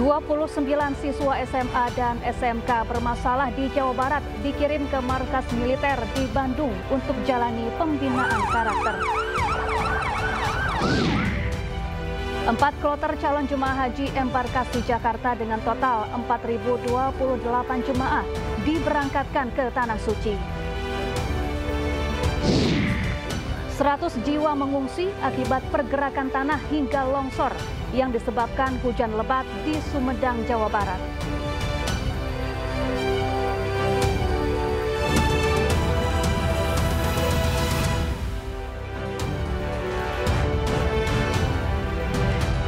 29 siswa SMA dan SMK bermasalah di Jawa Barat dikirim ke markas militer di Bandung untuk jalani pembinaan karakter. 4 kloter calon jemaah haji embarkasi Jakarta dengan total 4.028 jemaah diberangkatkan ke Tanah Suci. 100 jiwa mengungsi akibat pergerakan tanah hingga longsor yang disebabkan hujan lebat di Sumedang, Jawa Barat.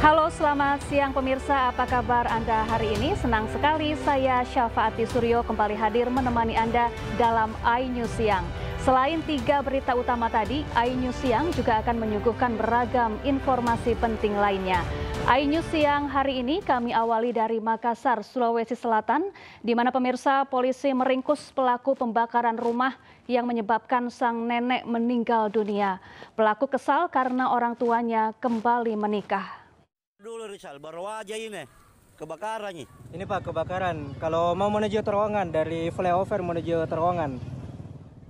Halo, selamat siang pemirsa. Apa kabar Anda hari ini? Senang sekali saya Syafaati Suryo kembali hadir menemani Anda dalam iNews Siang. Selain 3 berita utama tadi, iNews Siang juga akan menyuguhkan beragam informasi penting lainnya. iNews Siang hari ini kami awali dari Makassar, Sulawesi Selatan, di mana pemirsa polisi meringkus pelaku pembakaran rumah yang menyebabkan sang nenek meninggal dunia. Pelaku kesal karena orang tuanya kembali menikah. Dulu Rizal, baru aja ini kebakaran. Ini Pak, kebakaran. Kalau mau menuju terowongan, dari flyover menuju terowongan.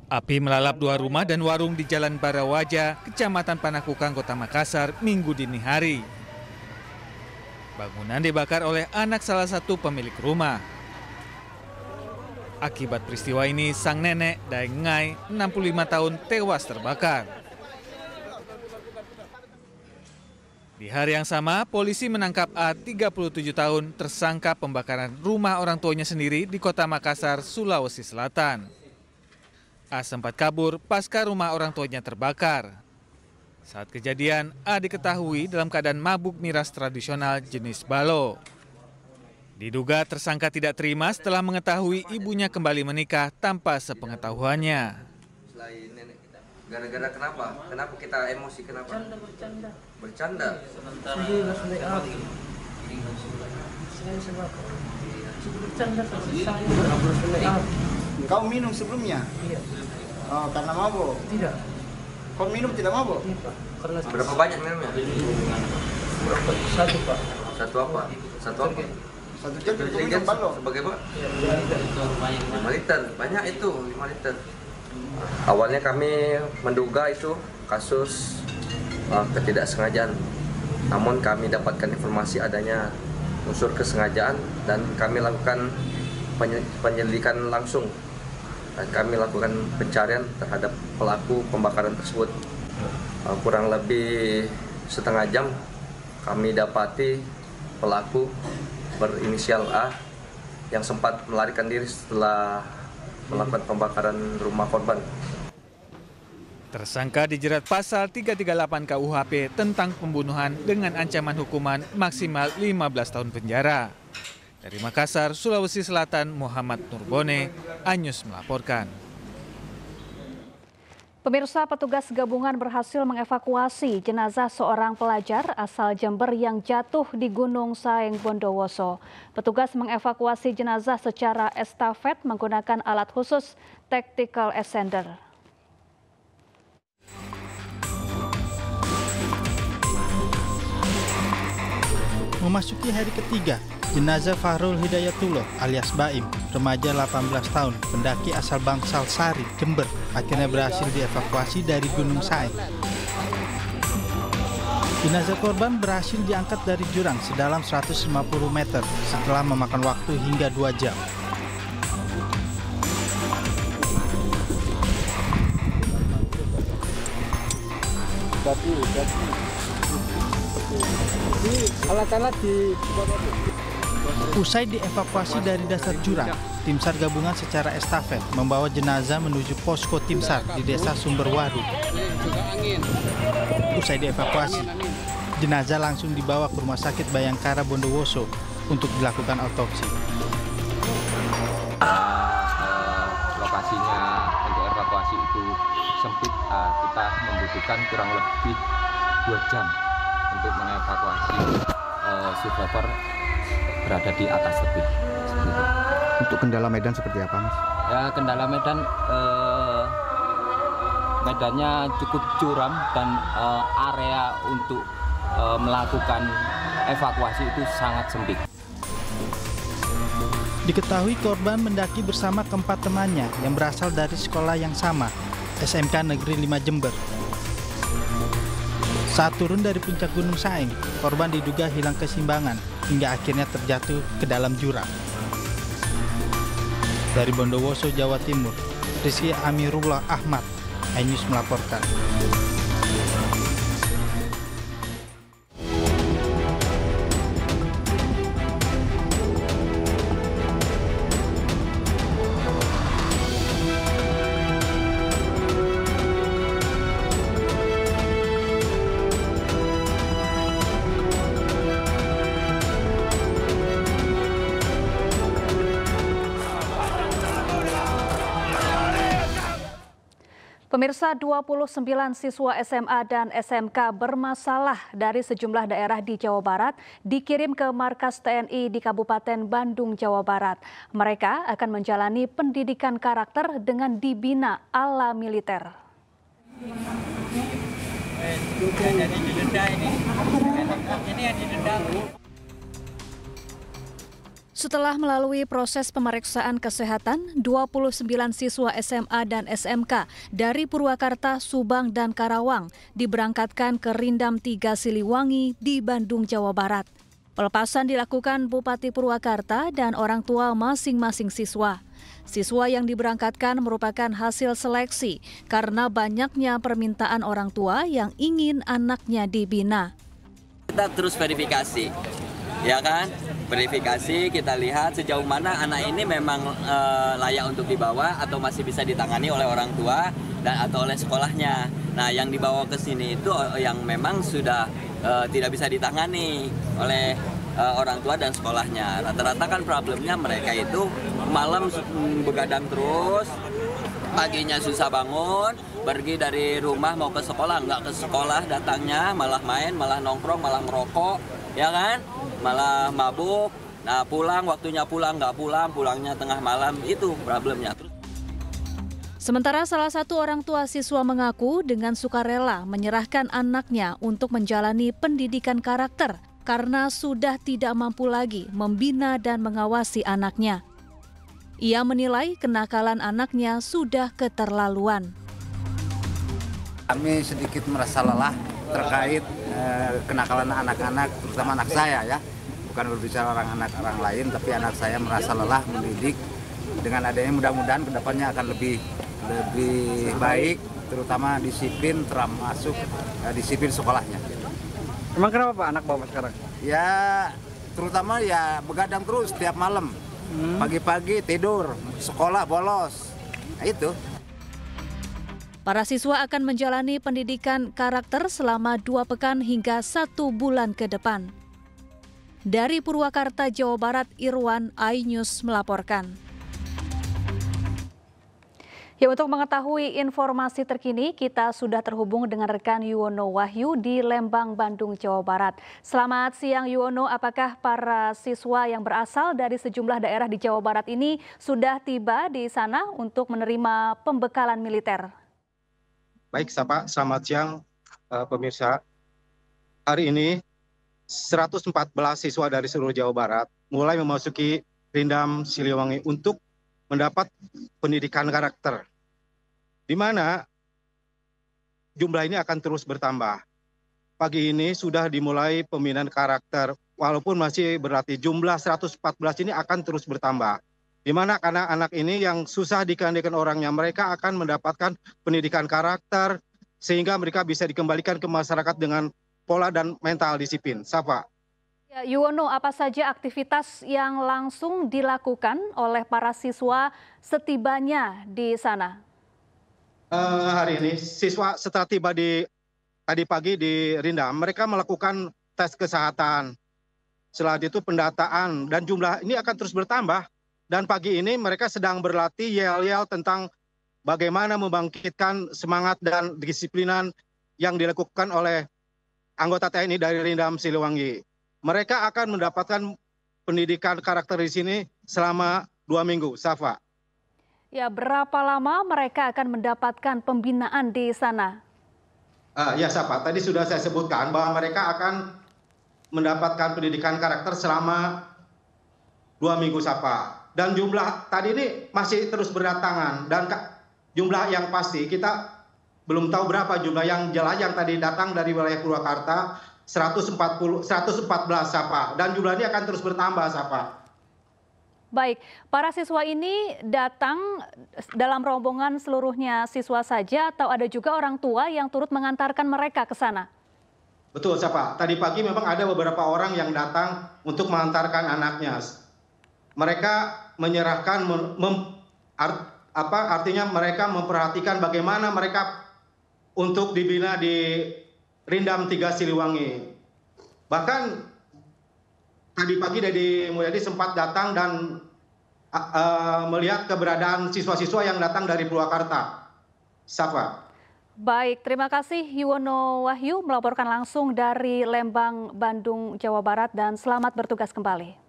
Api melalap 2 rumah dan warung di Jalan Barawaja, Kecamatan Panakukang, Kota Makassar, Minggu dini hari. Bangunan dibakar oleh anak salah satu pemilik rumah. Akibat peristiwa ini, sang nenek Daeng Ngai, 65 tahun, tewas terbakar. Di hari yang sama, polisi menangkap A, 37 tahun, tersangka pembakaran rumah orang tuanya sendiri di Kota Makassar, Sulawesi Selatan. A sempat kabur pasca rumah orang tuanya terbakar. Saat kejadian, A diketahui dalam keadaan mabuk miras tradisional jenis balo. Diduga tersangka tidak terima setelah mengetahui ibunya kembali menikah tanpa sepengetahuannya. Selain nenek kita, gara-gara kenapa? Kenapa kita emosi? Kenapa? Bercanda. Bercanda? Kau minum sebelumnya? Iya. Oh, karena mabuk? Tidak. Kau minum tidak mabuk? Iya, Pak. Karena Berapa banyak minumnya? Berapa? 1, Pak. Satu apa? Satu apa? 1 jam kau minum Jadi balo? sebagai apa? 5 5 liter. Banyak itu, 5 liter. Awalnya kami menduga itu kasus ketidaksengajaan. Namun kami dapatkan informasi adanya unsur kesengajaan dan kami lakukan penyelidikan langsung. Dan kami lakukan pencarian terhadap pelaku pembakaran tersebut. Kurang lebih setengah jam kami dapati pelaku berinisial A yang sempat melarikan diri setelah melakukan pembakaran rumah korban. Tersangka dijerat pasal 338 KUHP tentang pembunuhan dengan ancaman hukuman maksimal 15 tahun penjara. Dari Makassar, Sulawesi Selatan, Muhammad Nurbone, iNews melaporkan. Pemirsa, petugas gabungan berhasil mengevakuasi jenazah seorang pelajar asal Jember yang jatuh di Gunung Saeng, Bondowoso. Petugas mengevakuasi jenazah secara estafet menggunakan alat khusus Tactical Ascender. Memasuki hari ketiga, jenazah Fahrul Hidayatullah alias Baim, remaja 18 tahun, pendaki asal Bangsal Sari, Jember, akhirnya berhasil dievakuasi dari Gunung Saeng. Jenazah korban berhasil diangkat dari jurang sedalam 150 meter setelah memakan waktu hingga 2 jam. Usai dievakuasi dari dasar jurang, tim SAR gabungan secara estafet membawa jenazah menuju posko tim SAR di Desa Sumberwaru. Usai dievakuasi, jenazah langsung dibawa ke Rumah Sakit Bayangkara Bondowoso untuk dilakukan autopsi. Lokasinya untuk evakuasi itu sempit, kita membutuhkan kurang lebih 2 jam untuk mengevakuasi survivor berada di atas tebing. Untuk kendala medan seperti apa, Mas? Ya, kendala medan, medannya cukup curam dan area untuk melakukan evakuasi itu sangat sempit. Diketahui korban mendaki bersama keempat temannya yang berasal dari sekolah yang sama, SMK Negeri 5 Jember. Saat turun dari puncak Gunung Saeng, korban diduga hilang keseimbangan hingga akhirnya terjatuh ke dalam jurang. Dari Bondowoso, Jawa Timur, Rizky Amirullah Ahmad, iNews melaporkan. Pemirsa, 29 siswa SMA dan SMK bermasalah dari sejumlah daerah di Jawa Barat dikirim ke markas TNI di Kabupaten Bandung, Jawa Barat. Mereka akan menjalani pendidikan karakter dengan dibina ala militer. Setelah melalui proses pemeriksaan kesehatan, 29 siswa SMA dan SMK dari Purwakarta, Subang, dan Karawang diberangkatkan ke Rindam 3 Siliwangi di Bandung, Jawa Barat. Pelepasan dilakukan Bupati Purwakarta dan orang tua masing-masing siswa. Siswa yang diberangkatkan merupakan hasil seleksi karena banyaknya permintaan orang tua yang ingin anaknya dibina. Kita terus verifikasi, ya kan? Verifikasi, kita lihat sejauh mana anak ini memang layak untuk dibawa atau masih bisa ditangani oleh orang tua dan atau oleh sekolahnya. Nah, yang dibawa ke sini itu yang memang sudah tidak bisa ditangani oleh orang tua dan sekolahnya. Rata-rata kan problemnya mereka itu malam begadang terus, paginya susah bangun, pergi dari rumah mau ke sekolah, nggak ke sekolah datangnya, malah main, malah nongkrong, malah merokok, ya kan? Malah mabuk. Nah, pulang waktunya pulang, nggak pulang, pulangnya tengah malam, itu problemnya. Sementara salah satu orang tua siswa mengaku dengan sukarela menyerahkan anaknya untuk menjalani pendidikan karakter karena sudah tidak mampu lagi membina dan mengawasi anaknya. Ia menilai kenakalan anaknya sudah keterlaluan. Kami sedikit merasa lelah terkait kenakalan anak-anak, terutama anak saya ya. Bukan berbicara orang lain, tapi anak saya merasa lelah mendidik. Dengan adanya mudah-mudahan kedepannya akan lebih baik, terutama disiplin, termasuk disiplin sekolahnya. Emang kenapa Pak anak Bapak sekarang? Ya, terutama ya begadang terus setiap malam. Pagi-pagi tidur, sekolah bolos. Nah, itu. Para siswa akan menjalani pendidikan karakter selama 2 pekan hingga 1 bulan ke depan. Dari Purwakarta, Jawa Barat, Irwan, iNews melaporkan. Ya, untuk mengetahui informasi terkini, kita sudah terhubung dengan rekan Yuwono Wahyu di Lembang, Bandung, Jawa Barat. Selamat siang Yuwono, apakah para siswa yang berasal dari sejumlah daerah di Jawa Barat ini sudah tiba di sana untuk menerima pembekalan militer? Baik, Sapa, selamat siang pemirsa. Hari ini 114 siswa dari seluruh Jawa Barat mulai memasuki Rindam Siliwangi untuk mendapat pendidikan karakter, di mana jumlah ini akan terus bertambah. Pagi ini sudah dimulai pembinaan karakter, walaupun masih berarti jumlah 114 ini akan terus bertambah. Di mana anak-anak ini yang susah dikendalikan orangnya, mereka akan mendapatkan pendidikan karakter, sehingga mereka bisa dikembalikan ke masyarakat dengan pola dan mental disiplin. Sapa. Ya, Yuwono, apa saja aktivitas yang langsung dilakukan oleh para siswa setibanya di sana? Hari ini siswa setelah tiba tadi pagi di Rindam, mereka melakukan tes kesehatan. Setelah itu pendataan dan jumlah ini akan terus bertambah. Dan pagi ini mereka sedang berlatih yel-yel tentang bagaimana membangkitkan semangat dan disiplinan yang dilakukan oleh anggota TNI dari Rindam Siliwangi. Mereka akan mendapatkan pendidikan karakter di sini selama 2 minggu. Safa. Ya, berapa lama mereka akan mendapatkan pembinaan di sana? Ya, Safa. Tadi sudah saya sebutkan bahwa mereka akan mendapatkan pendidikan karakter selama 2 minggu, Safa. dan jumlah tadi ini masih terus berdatangan, dan jumlah yang pasti kita belum tahu berapa jumlah yang jelas yang tadi datang dari wilayah Purwakarta 114 Sapa, dan jumlah ini akan terus bertambah Sapa. Baik, para siswa ini datang dalam rombongan seluruhnya siswa saja atau ada juga orang tua yang turut mengantarkan mereka ke sana? Betul, Sapa. Tadi pagi memang ada beberapa orang yang datang untuk mengantarkan anaknya. Mereka menyerahkan, artinya mereka memperhatikan bagaimana mereka untuk dibina di Rindam 3 Siliwangi. Bahkan tadi pagi Deddy Mulyadi sempat datang dan melihat keberadaan siswa-siswa yang datang dari Purwakarta. Sapa. Baik, terima kasih Yuwono Wahyu melaporkan langsung dari Lembang, Bandung, Jawa Barat, dan selamat bertugas kembali.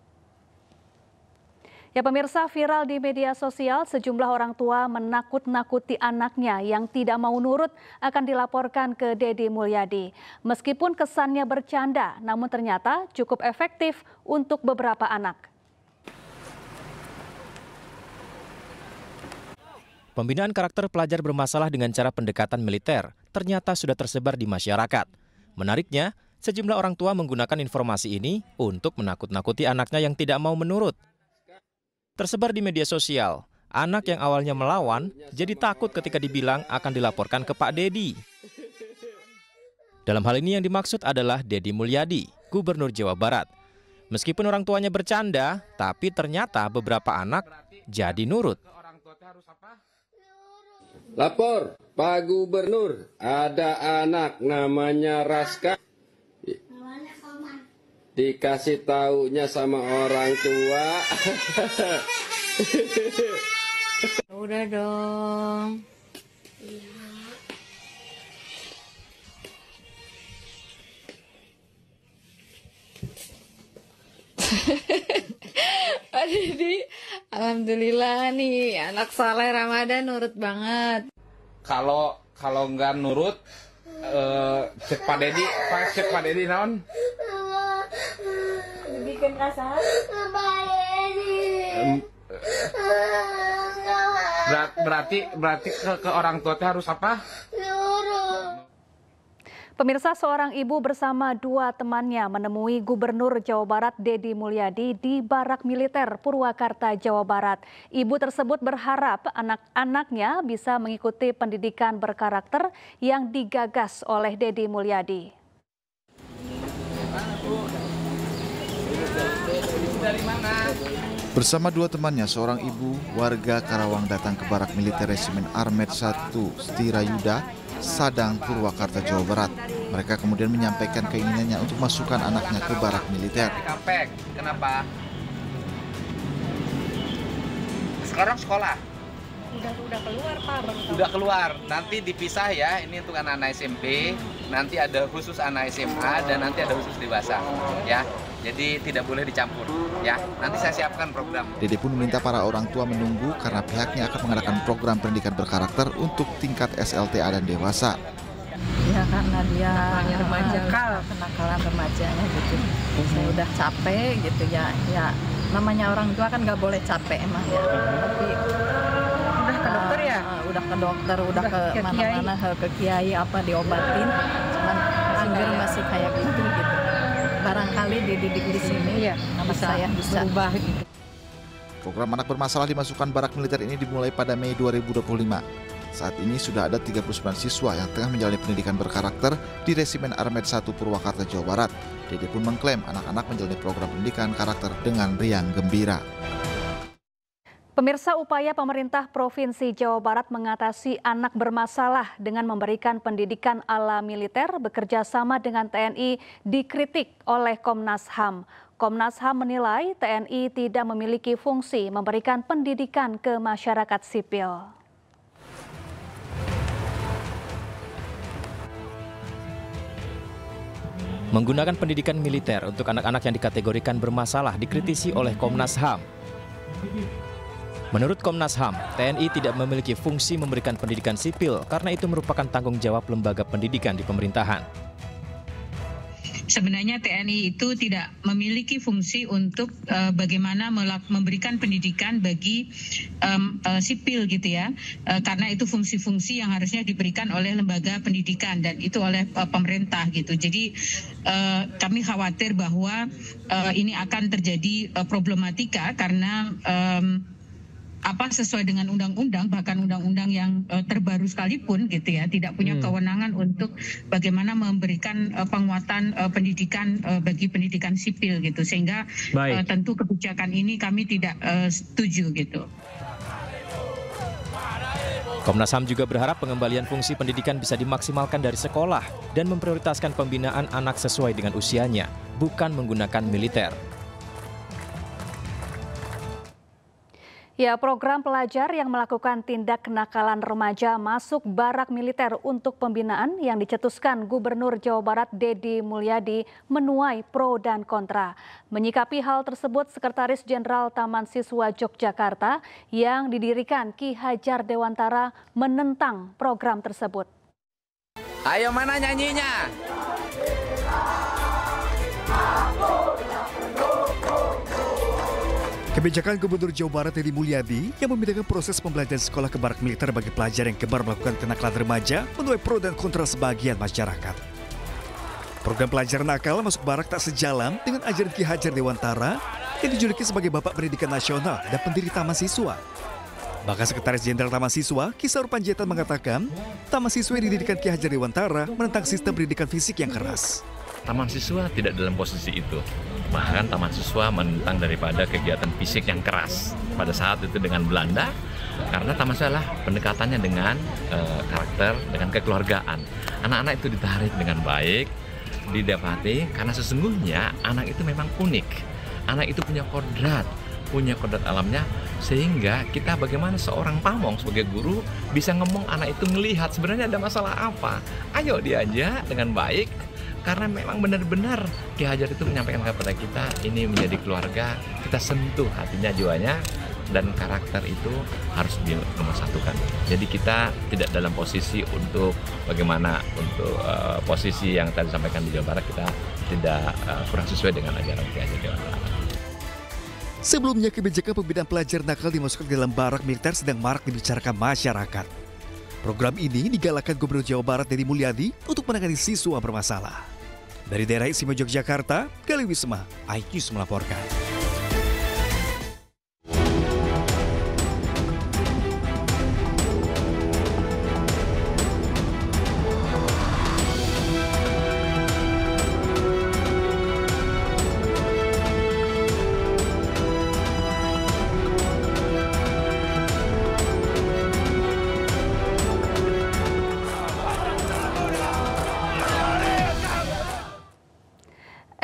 Ya pemirsa, viral di media sosial sejumlah orang tua menakut-nakuti anaknya yang tidak mau nurut akan dilaporkan ke Deddy Mulyadi. Meskipun kesannya bercanda, namun ternyata cukup efektif untuk beberapa anak. Pembinaan karakter pelajar bermasalah dengan cara pendekatan militer ternyata sudah tersebar di masyarakat. Menariknya, sejumlah orang tua menggunakan informasi ini untuk menakut-nakuti anaknya yang tidak mau menurut. Tersebar di media sosial, anak yang awalnya melawan jadi takut ketika dibilang akan dilaporkan ke Pak Deddy. Dalam hal ini yang dimaksud adalah Deddy Mulyadi, Gubernur Jawa Barat. Meskipun orang tuanya bercanda, tapi ternyata beberapa anak jadi nurut. Lapor, Pak Gubernur, ada anak namanya Raska. Dikasih taunya sama orang tua. Udah dong. Pak Deddy, alhamdulillah nih anak Saleh Ramadan nurut banget. Kalau nggak nurut, cek Pak Deddy naon? Bikin kasar. Berarti ke orang tua harus apa? Pemirsa, seorang ibu bersama 2 temannya menemui Gubernur Jawa Barat Deddy Mulyadi di Barak Militer Purwakarta, Jawa Barat. Ibu tersebut berharap anak-anaknya bisa mengikuti pendidikan berkarakter yang digagas oleh Deddy Mulyadi. Bersama 2 temannya, seorang ibu warga Karawang datang ke Barak Militer Resimen Armet 1 Stirayuda, Sadang, Purwakarta, Jawa Barat. Mereka kemudian menyampaikan keinginannya untuk masukkan anaknya ke barak militer. Kenapa? Sekarang sekolah. Udah keluar Pak. Udah keluar. Nanti dipisah ya. Ini untuk anak-anak SMP. Nanti ada khusus anak SMA dan nanti ada khusus dewasa. Ya. Jadi tidak boleh dicampur. Ya. Nanti saya siapkan program. Deddy pun meminta para orang tua menunggu karena pihaknya akan mengadakan program pendidikan berkarakter untuk tingkat SLTA dan dewasa. Ya karena dia kenakalan remajanya gitu. Saya udah capek gitu ya. Ya namanya orang tua kan nggak boleh capek emang ya. Tapi udah ke dokter ya? Udah ke dokter, udah ke mana-mana, ke kiai apa diobatin. Cuman anggur masih kayak gitu. Barangkali dididik di sini ya saya bisa berubah gitu. Program anak bermasalah dimasukkan barak militer ini dimulai pada Mei 2025. Saat ini sudah ada 39 siswa yang tengah menjalani pendidikan berkarakter di Resimen Armet 1 Purwakarta, Jawa Barat. Deddy pun mengklaim anak-anak menjalani program pendidikan karakter dengan riang gembira. Pemirsa, upaya pemerintah Provinsi Jawa Barat mengatasi anak bermasalah dengan memberikan pendidikan ala militer bekerja sama dengan TNI dikritik oleh Komnas HAM. Komnas HAM menilai TNI tidak memiliki fungsi memberikan pendidikan ke masyarakat sipil. Menggunakan pendidikan militer untuk anak-anak yang dikategorikan bermasalah dikritisi oleh Komnas HAM. Menurut Komnas HAM, TNI tidak memiliki fungsi memberikan pendidikan sipil karena itu merupakan tanggung jawab lembaga pendidikan di pemerintahan. sebenarnya TNI itu tidak memiliki fungsi untuk bagaimana memberikan pendidikan bagi sipil gitu ya, karena itu fungsi-fungsi yang harusnya diberikan oleh lembaga pendidikan dan itu oleh pemerintah gitu. Jadi kami khawatir bahwa ini akan terjadi problematika karena sesuai dengan undang-undang, bahkan undang-undang yang terbaru sekalipun gitu ya, tidak punya kewenangan untuk bagaimana memberikan penguatan pendidikan bagi pendidikan sipil gitu, sehingga tentu kebijakan ini kami tidak setuju gitu. Komnas HAM juga berharap pengembalian fungsi pendidikan bisa dimaksimalkan dari sekolah dan memprioritaskan pembinaan anak sesuai dengan usianya, bukan menggunakan militer. Ya, program pelajar yang melakukan tindak kenakalan remaja masuk barak militer untuk pembinaan yang dicetuskan Gubernur Jawa Barat Deddy Mulyadi menuai pro dan kontra. Menyikapi hal tersebut, Sekretaris Jenderal Taman Siswa Yogyakarta yang didirikan Ki Hajar Dewantara menentang program tersebut. Ayo mana nyanyinya? Kebijakan Gubernur Jawa Barat Deddy Mulyadi yang memindahkan proses pembelajaran sekolah ke barak militer bagi pelajar yang gemar melakukan kenakalan remaja menuai pro dan kontra sebagian masyarakat. Program pelajar nakal masuk barak tak sejalan dengan ajaran Ki Hajar Dewantara yang dijuluki sebagai Bapak Pendidikan Nasional dan pendiri Taman Siswa. Bahkan Sekretaris Jenderal Taman Siswa, Ki Saur Panjaitan mengatakan, Taman Siswa yang didirikan Ki Hajar Dewantara menentang sistem pendidikan fisik yang keras. Taman Siswa tidak dalam posisi itu. Bahkan Taman Siswa menentang daripada kegiatan fisik yang keras pada saat itu dengan Belanda, karena Taman Siswa adalah pendekatannya dengan karakter, dengan kekeluargaan. Anak-anak itu ditarik dengan baik, didapati karena sesungguhnya anak itu memang unik. Anak itu punya kodrat alamnya, sehingga kita bagaimana seorang pamong sebagai guru bisa ngomong anak itu ngelihat sebenarnya ada masalah apa. Ayo diajak dengan baik. Karena memang benar-benar Ki Hajar itu menyampaikan kepada kita, ini menjadi keluarga, kita sentuh hatinya, jiwanya, dan karakter itu harus dinomor-satukan. Jadi kita tidak dalam posisi untuk bagaimana untuk posisi yang tadi disampaikan di Jawa Barat, kita tidak kurang sesuai dengan ajaran Ki Hajar Dewantara. Sebelumnya kebijakan pembinaan pelajar nakal dimasukkan dalam barak militer sedang marak dibicarakan masyarakat. Program ini digalakkan Gubernur Jawa Barat Deddy Mulyadi untuk menangani siswa bermasalah. Dari daerah istimewa Yogyakarta, Gali Wisma, iNews melaporkan.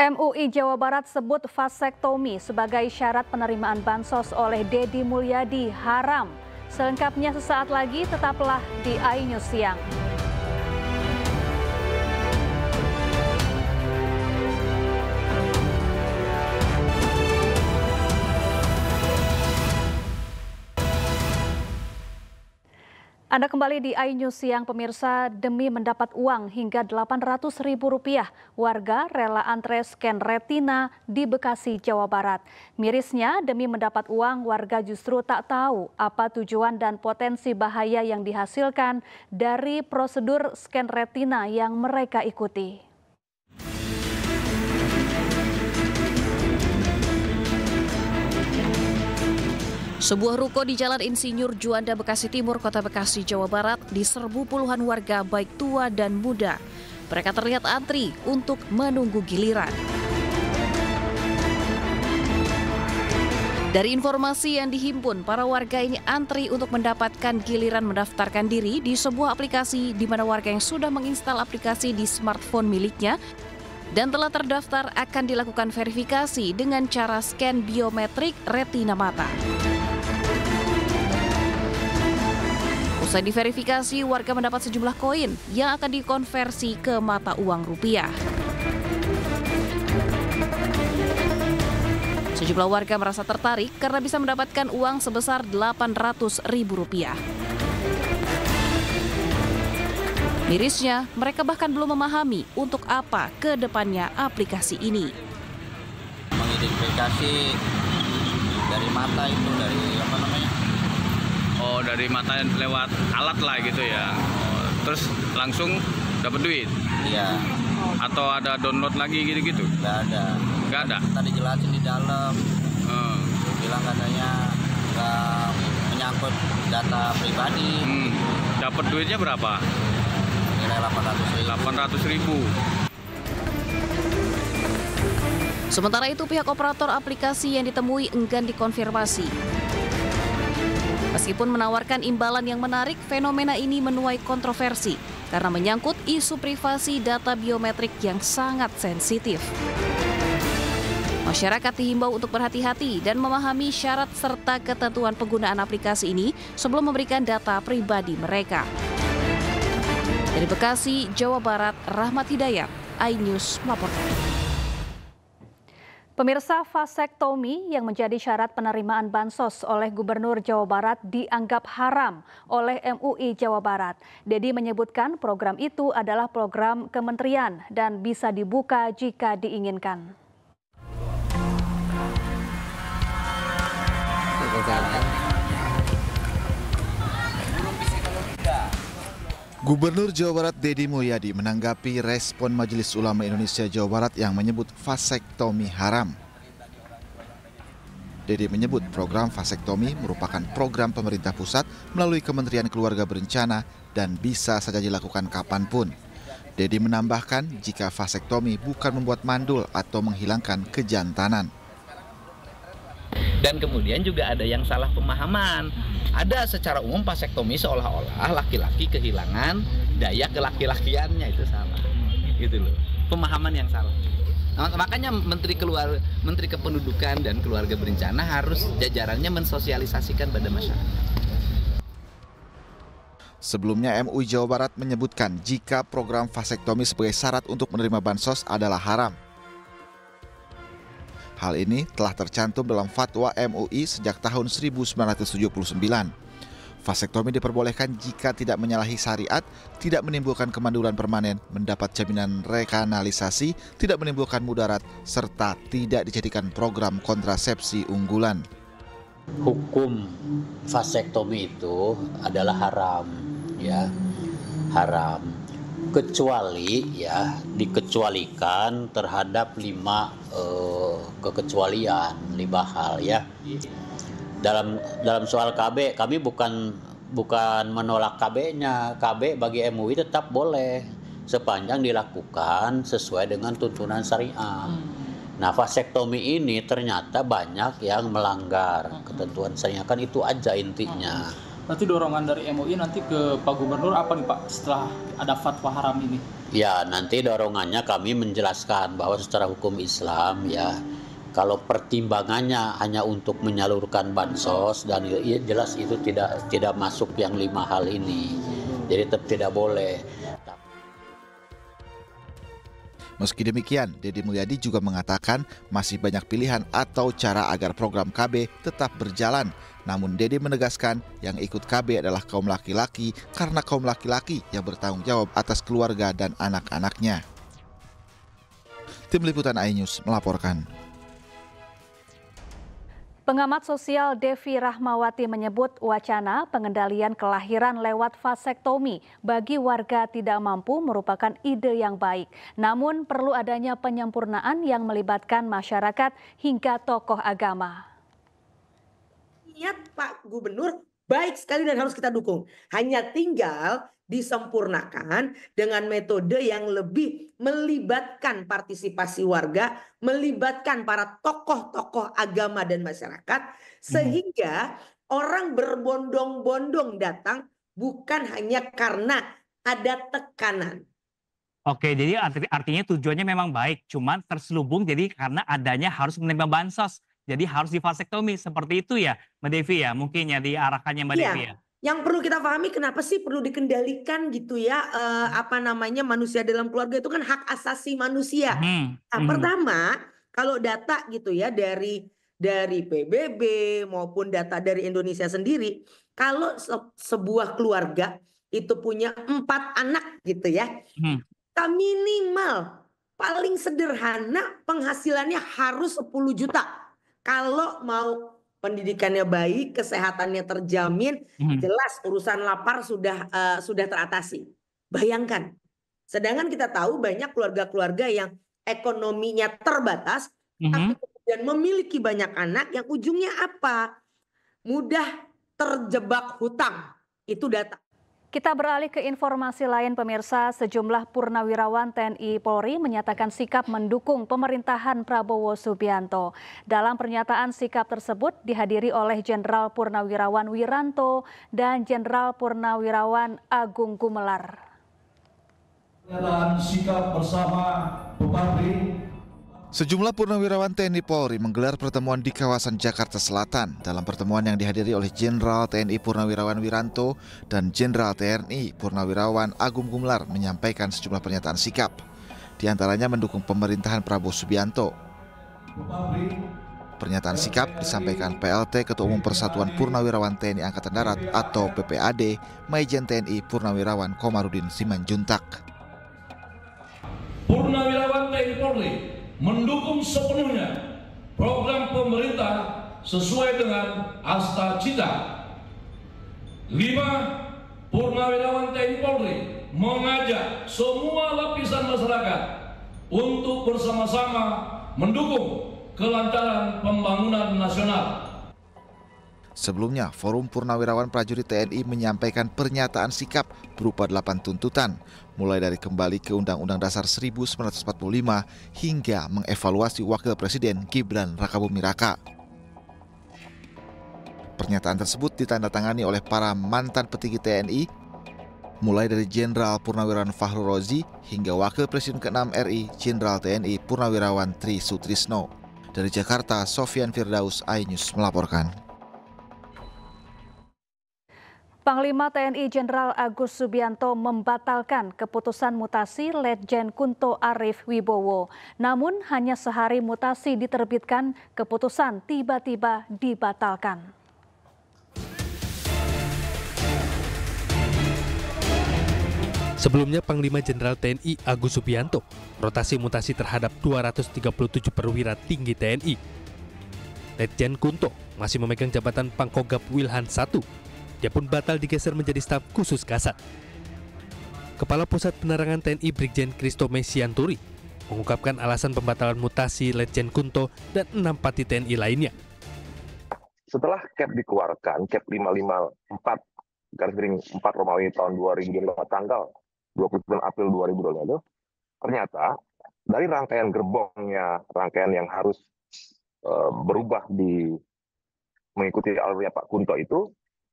MUI Jawa Barat sebut vasektomi sebagai syarat penerimaan bansos oleh Deddy Mulyadi haram. Selengkapnya sesaat lagi, tetaplah di iNews Siang. Anda kembali di iNews Siang, pemirsa. Demi mendapat uang hingga Rp800.000, warga rela antre scan retina di Bekasi, Jawa Barat. Mirisnya, demi mendapat uang, warga justru tak tahu apa tujuan dan potensi bahaya yang dihasilkan dari prosedur scan retina yang mereka ikuti. Sebuah ruko di Jalan Insinyur Juanda, Bekasi Timur, Kota Bekasi, Jawa Barat diserbu puluhan warga baik tua dan muda. Mereka terlihat antri untuk menunggu giliran. Dari informasi yang dihimpun, para warga ini antri untuk mendapatkan giliran mendaftarkan diri di sebuah aplikasi di mana warga yang sudah menginstal aplikasi di smartphone miliknya dan telah terdaftar akan dilakukan verifikasi dengan cara scan biometrik retina mata. Usai diverifikasi, warga mendapat sejumlah koin yang akan dikonversi ke mata uang rupiah. Sejumlah warga merasa tertarik karena bisa mendapatkan uang sebesar Rp800.000. Mirisnya, mereka bahkan belum memahami untuk apa ke depannya aplikasi ini. Mengidentifikasi dari mata itu, dari apa namanya? Oh, dari mata lewat alat lah gitu ya. Oh, terus langsung dapat duit? Iya. Atau ada download lagi gitu-gitu? Nggak ada. Nggak ada? Tadi jelasin di dalam. Bilang katanya nggak menyangkut data pribadi. Dapat duitnya berapa? Nilai 800.000. Sementara itu pihak operator aplikasi yang ditemui enggan dikonfirmasi. Meskipun menawarkan imbalan yang menarik, fenomena ini menuai kontroversi karena menyangkut isu privasi data biometrik yang sangat sensitif. Masyarakat dihimbau untuk berhati-hati dan memahami syarat serta ketentuan penggunaan aplikasi ini sebelum memberikan data pribadi mereka. Dari Bekasi, Jawa Barat, Rahmat Hidayat, iNews melaporkan. Pemirsa, vasektomi yang menjadi syarat penerimaan bansos oleh Gubernur Jawa Barat dianggap haram oleh MUI Jawa Barat. Dedi menyebutkan program itu adalah program kementerian dan bisa dibuka jika diinginkan. Gubernur Jawa Barat Dedi Mulyadi menanggapi respon Majelis Ulama Indonesia Jawa Barat yang menyebut vasektomi haram. Dedi menyebut program vasektomi merupakan program pemerintah pusat melalui Kementerian Keluarga Berencana dan bisa saja dilakukan kapanpun. Dedi menambahkan jika vasektomi bukan membuat mandul atau menghilangkan kejantanan. Dan kemudian juga ada yang salah pemahaman. Ada secara umum vasektomi seolah-olah laki-laki kehilangan daya kelaki-lakiannya, itu salah. Gitu loh. Pemahaman yang salah. Nah, makanya Menteri Kependudukan dan Keluarga Berencana harus jajarannya mensosialisasikan pada masyarakat. Sebelumnya MUI Jawa Barat menyebutkan jika program vasektomi sebagai syarat untuk menerima bansos adalah haram. Hal ini telah tercantum dalam fatwa MUI sejak tahun 1979. Vasektomi diperbolehkan jika tidak menyalahi syariat, tidak menimbulkan kemandulan permanen, mendapat jaminan rekanalisasi, tidak menimbulkan mudarat, serta tidak dijadikan program kontrasepsi unggulan. Hukum vasektomi itu adalah haram, ya, haram. Kecuali ya dikecualikan terhadap 5 kekecualian, 5 hal ya. Dalam soal KB, kami bukan menolak KB-nya. KB bagi MUI tetap boleh sepanjang dilakukan sesuai dengan tuntunan syariah. Nah, vasektomi ini ternyata banyak yang melanggar ketentuan syariah, kan itu aja intinya. Nanti dorongan dari MUI nanti ke Pak Gubernur apa nih Pak setelah ada fatwa haram ini? Ya, nanti dorongannya kami menjelaskan bahwa secara hukum Islam ya, kalau pertimbangannya hanya untuk menyalurkan bansos dan ya, jelas itu tidak masuk yang 5 hal ini. Jadi tetap tidak boleh. Meski demikian, Dedi Mulyadi juga mengatakan masih banyak pilihan atau cara agar program KB tetap berjalan. Namun Dedi menegaskan yang ikut KB adalah kaum laki-laki karena kaum laki-laki yang bertanggung jawab atas keluarga dan anak-anaknya. Tim Liputan iNews melaporkan. Pengamat sosial Devi Rahmawati menyebut wacana pengendalian kelahiran lewat vasektomi bagi warga tidak mampu merupakan ide yang baik. Namun perlu adanya penyempurnaan yang melibatkan masyarakat hingga tokoh agama. Niat Pak Gubernur baik sekali dan harus kita dukung. Hanya tinggal disempurnakan dengan metode yang lebih melibatkan partisipasi warga, melibatkan para tokoh-tokoh agama dan masyarakat, sehingga orang berbondong-bondong datang bukan hanya karena ada tekanan. Oke, jadi artinya tujuannya memang baik, cuman terselubung jadi karena adanya harus menerima bansos. Jadi harus divasektomi, seperti itu ya Mbak Devi ya, mungkin ya diarahkannya Mbak Devi ya. Yang perlu kita pahami kenapa sih perlu dikendalikan gitu ya, manusia dalam keluarga itu kan hak asasi manusia. Pertama, kalau data gitu ya dari PBB maupun data dari Indonesia sendiri, kalau sebuah keluarga itu punya 4 anak gitu ya. Kita minimal paling sederhana penghasilannya harus 10 juta. Kalau mau pendidikannya baik, kesehatannya terjamin, jelas urusan lapar sudah teratasi. Bayangkan. Sedangkan kita tahu banyak keluarga-keluarga yang ekonominya terbatas, tapi kemudian memiliki banyak anak yang ujungnya apa? Mudah terjebak hutang. Itu data. Kita beralih ke informasi lain pemirsa, sejumlah purnawirawan TNI Polri menyatakan sikap mendukung pemerintahan Prabowo Subianto. Dalam pernyataan sikap tersebut dihadiri oleh Jenderal Purnawirawan Wiranto dan Jenderal Purnawirawan Agung Gumelar. Pernyataan sikap bersama Bupati. Sejumlah purnawirawan TNI Polri menggelar pertemuan di kawasan Jakarta Selatan. Dalam pertemuan yang dihadiri oleh Jenderal TNI Purnawirawan Wiranto dan Jenderal TNI Purnawirawan Agung Gumelar menyampaikan sejumlah pernyataan sikap. Di antaranya mendukung pemerintahan Prabowo Subianto. Pernyataan sikap disampaikan PLT Ketua Umum Persatuan Purnawirawan TNI Angkatan Darat atau PPAD, Majen TNI Purnawirawan Komarudin Simanjuntak. Purnawirawan TNI Polri mendukung sepenuhnya program pemerintah sesuai dengan Asta Cita. 5. Purnawirawan TNI Polri mengajak semua lapisan masyarakat untuk bersama-sama mendukung kelancaran pembangunan nasional. Sebelumnya, Forum Purnawirawan Prajurit TNI menyampaikan pernyataan sikap berupa 8 tuntutan, mulai dari kembali ke Undang-Undang Dasar 1945 hingga mengevaluasi Wakil Presiden Gibran Rakabuming Raka. Pernyataan tersebut ditandatangani oleh para mantan petinggi TNI, mulai dari Jenderal Purnawirawan Fahru Rozi hingga Wakil Presiden ke-6 RI Jenderal TNI Purnawirawan Tri Sutrisno. Dari Jakarta, Sofyan Firdaus, iNews melaporkan. Panglima TNI Jenderal Agus Subianto membatalkan keputusan mutasi Letjen Kunto Arif Wibowo. Namun hanya sehari mutasi diterbitkan, keputusan tiba-tiba dibatalkan. Sebelumnya Panglima Jenderal TNI Agus Subianto rotasi mutasi terhadap 237 perwira tinggi TNI. Letjen Kunto masih memegang jabatan Pangkogap Wilhan I. Dia pun batal digeser menjadi staf khusus Kasat. Kepala Pusat Penerangan TNI Brigjen Kristo Mesianturi mengungkapkan alasan pembatalan mutasi Letjen Kunto dan 6 pati TNI lainnya. Setelah Kep dikeluarkan, Kep 554 Romawi tahun 2025 tanggal 29 April 2025 itu, ternyata dari rangkaian gerbongnya, rangkaian yang harus berubah mengikuti alurnya Pak Kunto itu,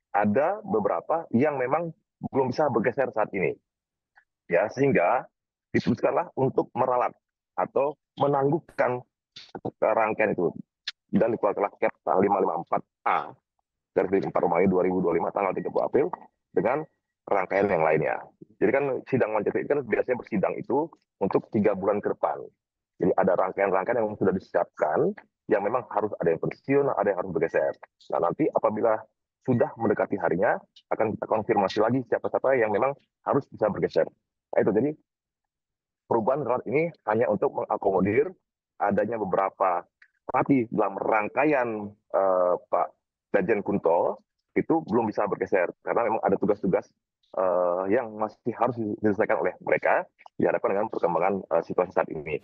ada beberapa yang memang belum bisa bergeser saat ini. Ya, sehingga diputuskanlah untuk meralat atau menangguhkan rangkaian itu. Dan dikeluarkanlah Kep 554A dari 4 Romawi 2025 tanggal 30 April dengan rangkaian yang lainnya. Jadi kan sidang Majelis itu kan biasanya bersidang itu untuk 3 bulan ke depan. Jadi ada rangkaian-rangkaian yang sudah disiapkan yang memang harus ada yang pensiun, ada yang harus bergeser. Nah, nanti apabila sudah mendekati harinya, akan kita konfirmasi lagi siapa-siapa yang memang harus bisa bergeser. Nah, itu jadi perubahan ralat ini hanya untuk mengakomodir adanya beberapa pati dalam rangkaian Pak Letjen Kunto itu belum bisa bergeser karena memang ada tugas-tugas yang masih harus diselesaikan oleh mereka dihadapkan dengan perkembangan situasi saat ini.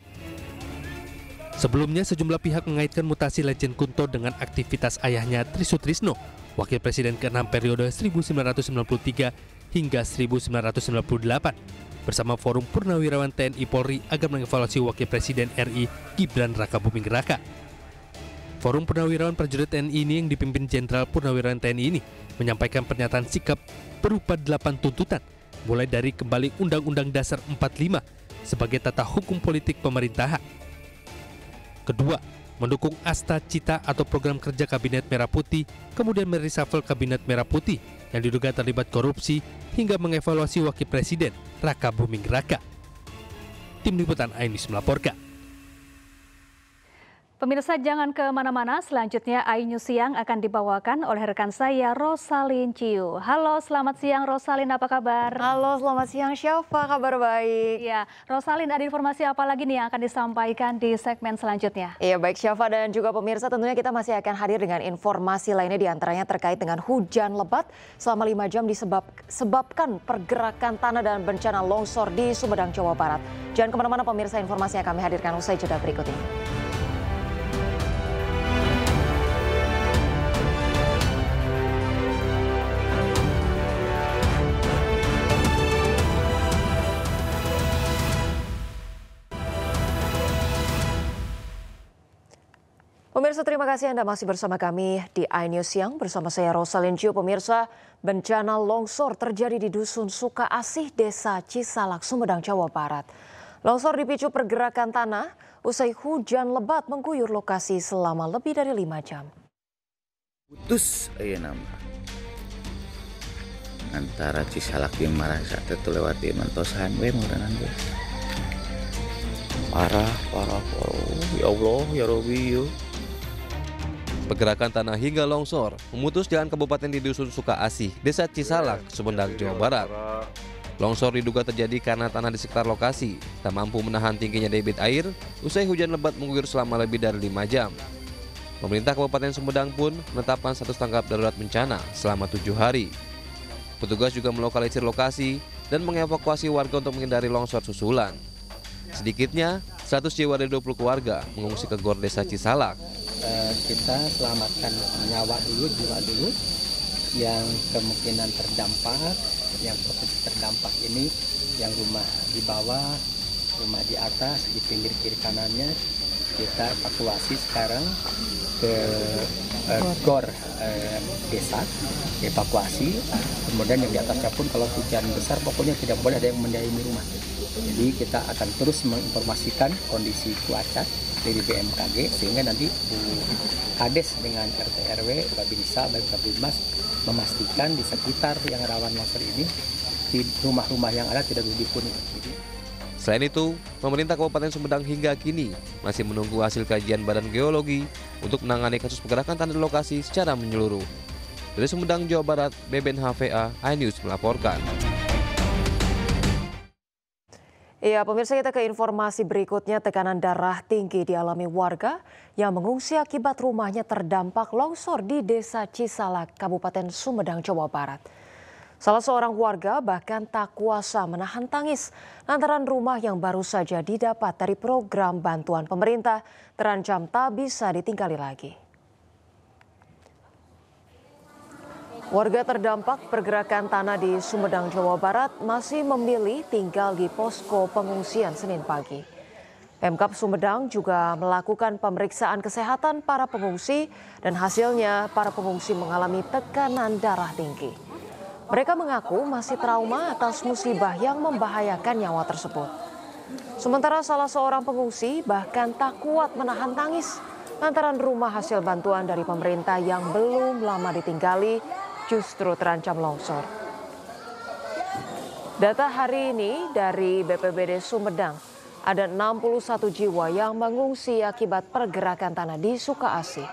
Sebelumnya sejumlah pihak mengaitkan mutasi Letjen Kunto dengan aktivitas ayahnya Tri Sutrisno, Wakil Presiden ke-6 periode 1993 hingga 1998, bersama Forum Purnawirawan TNI Polri agar mengevaluasi Wakil Presiden RI Gibran Rakabuming Raka. Forum Purnawirawan Prajurit TNI ini yang dipimpin Jenderal Purnawirawan TNI ini menyampaikan pernyataan sikap berupa 8 tuntutan, mulai dari kembali Undang-Undang Dasar 45 sebagai tata hukum politik pemerintahan. Kedua, mendukung Asta Cita atau program kerja Kabinet Merah Putih, kemudian mereshuffle Kabinet Merah Putih yang diduga terlibat korupsi hingga mengevaluasi Wakil Presiden Rakabuming Raka. Tim Liputan iNews melaporkan. Pemirsa jangan kemana-mana, selanjutnya iNews Siang akan dibawakan oleh rekan saya Rosalin Ciu. Halo, selamat siang Rosalin, apa kabar? Halo, selamat siang Syafa, kabar baik. Ya, Rosalin, ada informasi apa lagi nih yang akan disampaikan di segmen selanjutnya? Iya, baik Syafa dan juga pemirsa, tentunya kita masih akan hadir dengan informasi lainnya, diantaranya terkait dengan hujan lebat selama 5 jam disebabkan pergerakan tanah dan bencana longsor di Sumedang, Jawa Barat. Jangan kemana-mana pemirsa, informasi yang kami hadirkan usai jeda berikut ini. Pemirsa, terima kasih Anda masih bersama kami di iNews Siang bersama saya Rosalin Ciu. Pemirsa, bencana longsor terjadi di Dusun Suka Asih, Desa Cisalak, Sumedang, Jawa Barat. Longsor dipicu pergerakan tanah usai hujan lebat mengguyur lokasi selama lebih dari 5 jam. Putus nama antara Cisalak yang marah saat itu lewati Mantosan parah. Ya Allah, ya Robi. Pergerakan tanah hingga longsor memutus jalan kabupaten di Dusun Suka Asih, Desa Cisalak, Sumedang, Jawa Barat. Longsor diduga terjadi karena tanah di sekitar lokasi tak mampu menahan tingginya debit air usai hujan lebat mengguyur selama lebih dari 5 jam. Pemerintah Kabupaten Sumedang pun menetapkan status tanggap darurat bencana selama 7 hari. Petugas juga melokalisir lokasi dan mengevakuasi warga untuk menghindari longsor susulan. Sedikitnya 100 jiwa dari 20 keluarga mengungsi ke Gor Desa Cisalak. Kita selamatkan nyawa dulu, jiwa dulu yang kemungkinan terdampak, yang potensi terdampak ini yang rumah di bawah, rumah di atas, di pinggir kiri kanannya kita evakuasi sekarang ke Gor desa, evakuasi. Kemudian yang di atasnya pun kalau hujan besar pokoknya tidak boleh ada yang mendiami rumah. Jadi kita akan terus menginformasikan kondisi cuaca dari BMKG sehingga nanti Bu Kades dengan RT RW, Babinsa, Babinmas memastikan di sekitar yang rawan longsor ini di rumah-rumah yang ada tidak dihuni. Selain itu, pemerintah Kabupaten Sumedang hingga kini masih menunggu hasil kajian Badan Geologi untuk menangani kasus pergerakan tanah di lokasi secara menyeluruh. Dari Sumedang, Jawa Barat, Beben HVA, iNews melaporkan. Iya, pemirsa, kita ke informasi berikutnya. Tekanan darah tinggi dialami warga yang mengungsi akibat rumahnya terdampak longsor di Desa Cisalak, Kabupaten Sumedang, Jawa Barat. Salah seorang warga bahkan tak kuasa menahan tangis lantaran rumah yang baru saja didapat dari program bantuan pemerintah terancam tak bisa ditinggali lagi. Warga terdampak pergerakan tanah di Sumedang, Jawa Barat masih memilih tinggal di posko pengungsian Senin pagi. Pemkab Sumedang juga melakukan pemeriksaan kesehatan para pengungsi dan hasilnya para pengungsi mengalami tekanan darah tinggi. Mereka mengaku masih trauma atas musibah yang membahayakan nyawa tersebut. Sementara salah seorang pengungsi bahkan tak kuat menahan tangis lantaran rumah hasil bantuan dari pemerintah yang belum lama ditinggali justru terancam longsor. Data hari ini dari BPBD Sumedang, ada 61 jiwa yang mengungsi akibat pergerakan tanah di Suka Asih.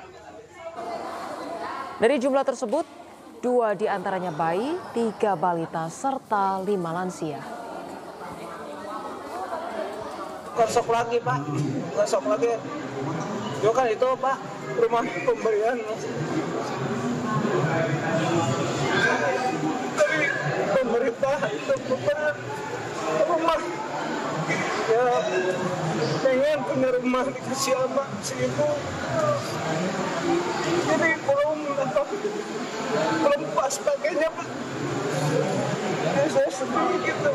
Dari jumlah tersebut, 2 diantaranya bayi, 3 balita, serta 5 lansia. Gosok lagi Pak, gosok lagi. Yo kan itu Pak, rumah pemberian. Dari pemerintah itu rumah ya pengen punya rumah dikasih apa si ibu, jadi belum pas pakainya Pak. Ya, saya sedih gitu.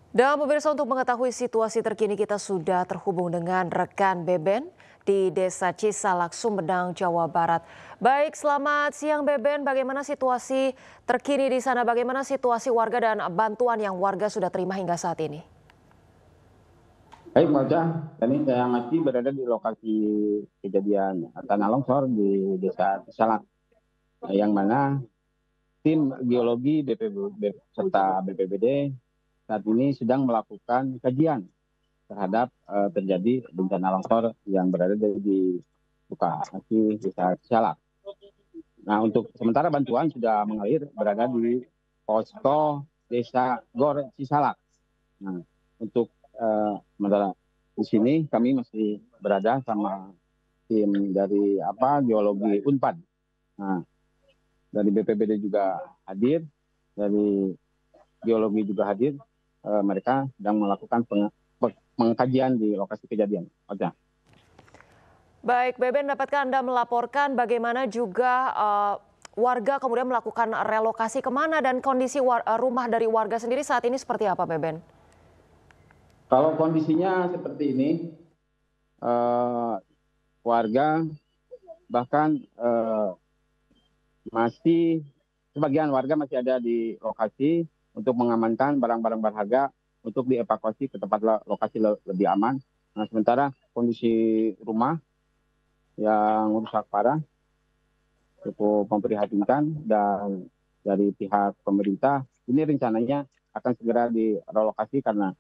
Dan pemirsa, untuk mengetahui situasi terkini kita sudah terhubung dengan rekan Beben di Desa Cisalak, Sumedang, Jawa Barat. Baik, selamat siang Beben, bagaimana situasi terkini di sana? Bagaimana situasi warga dan bantuan yang warga sudah terima hingga saat ini? Baik, Mbak, kami saya masih berada di lokasi kejadian tanah longsor di Desa Cisalak, yang mana tim geologi BPBD serta BPBD saat ini sedang melakukan kajian terhadap terjadi bencana longsor yang berada di Sukasih, Desa Cisalak. Nah, untuk sementara bantuan sudah mengalir berada di posko Desa Gor Cisalak. Nah, untuk sementara di sini kami masih berada sama tim dari geologi Unpad. Nah, dari BPBD juga hadir, dari geologi juga hadir. Mereka sedang melakukan pengkajian di lokasi kejadian. Oke. Baik, Beben, dapatkah Anda melaporkan bagaimana juga warga kemudian melakukan relokasi kemana dan kondisi rumah dari warga sendiri saat ini seperti apa, Beben? Kalau kondisinya seperti ini, warga bahkan masih sebagian warga masih ada di lokasi untuk mengamankan barang-barang berharga untuk dievakuasi ke tempat lokasi lebih aman. Nah, sementara kondisi rumah yang rusak parah cukup memprihatinkan, dan dari pihak pemerintah ini rencananya akan segera direlokasi karena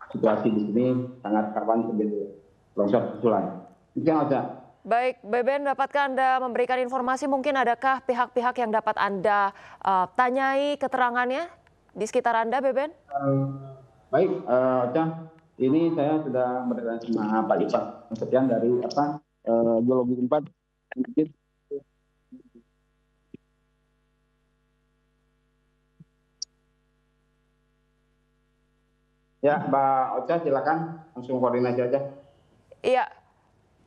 situasi di sini sangat rawan terjadi longsor susulan. Mungkin ada. Baik, Beben, dapatkah Anda memberikan informasi, mungkin adakah pihak-pihak yang dapat Anda tanyai keterangannya di sekitar Anda, Beben? Baik, ini saya sudah berada sama Pak Ivan Sepian dari geologi Unpad. Ya, Mbak Ocha, silakan langsung koordinasi aja. Iya.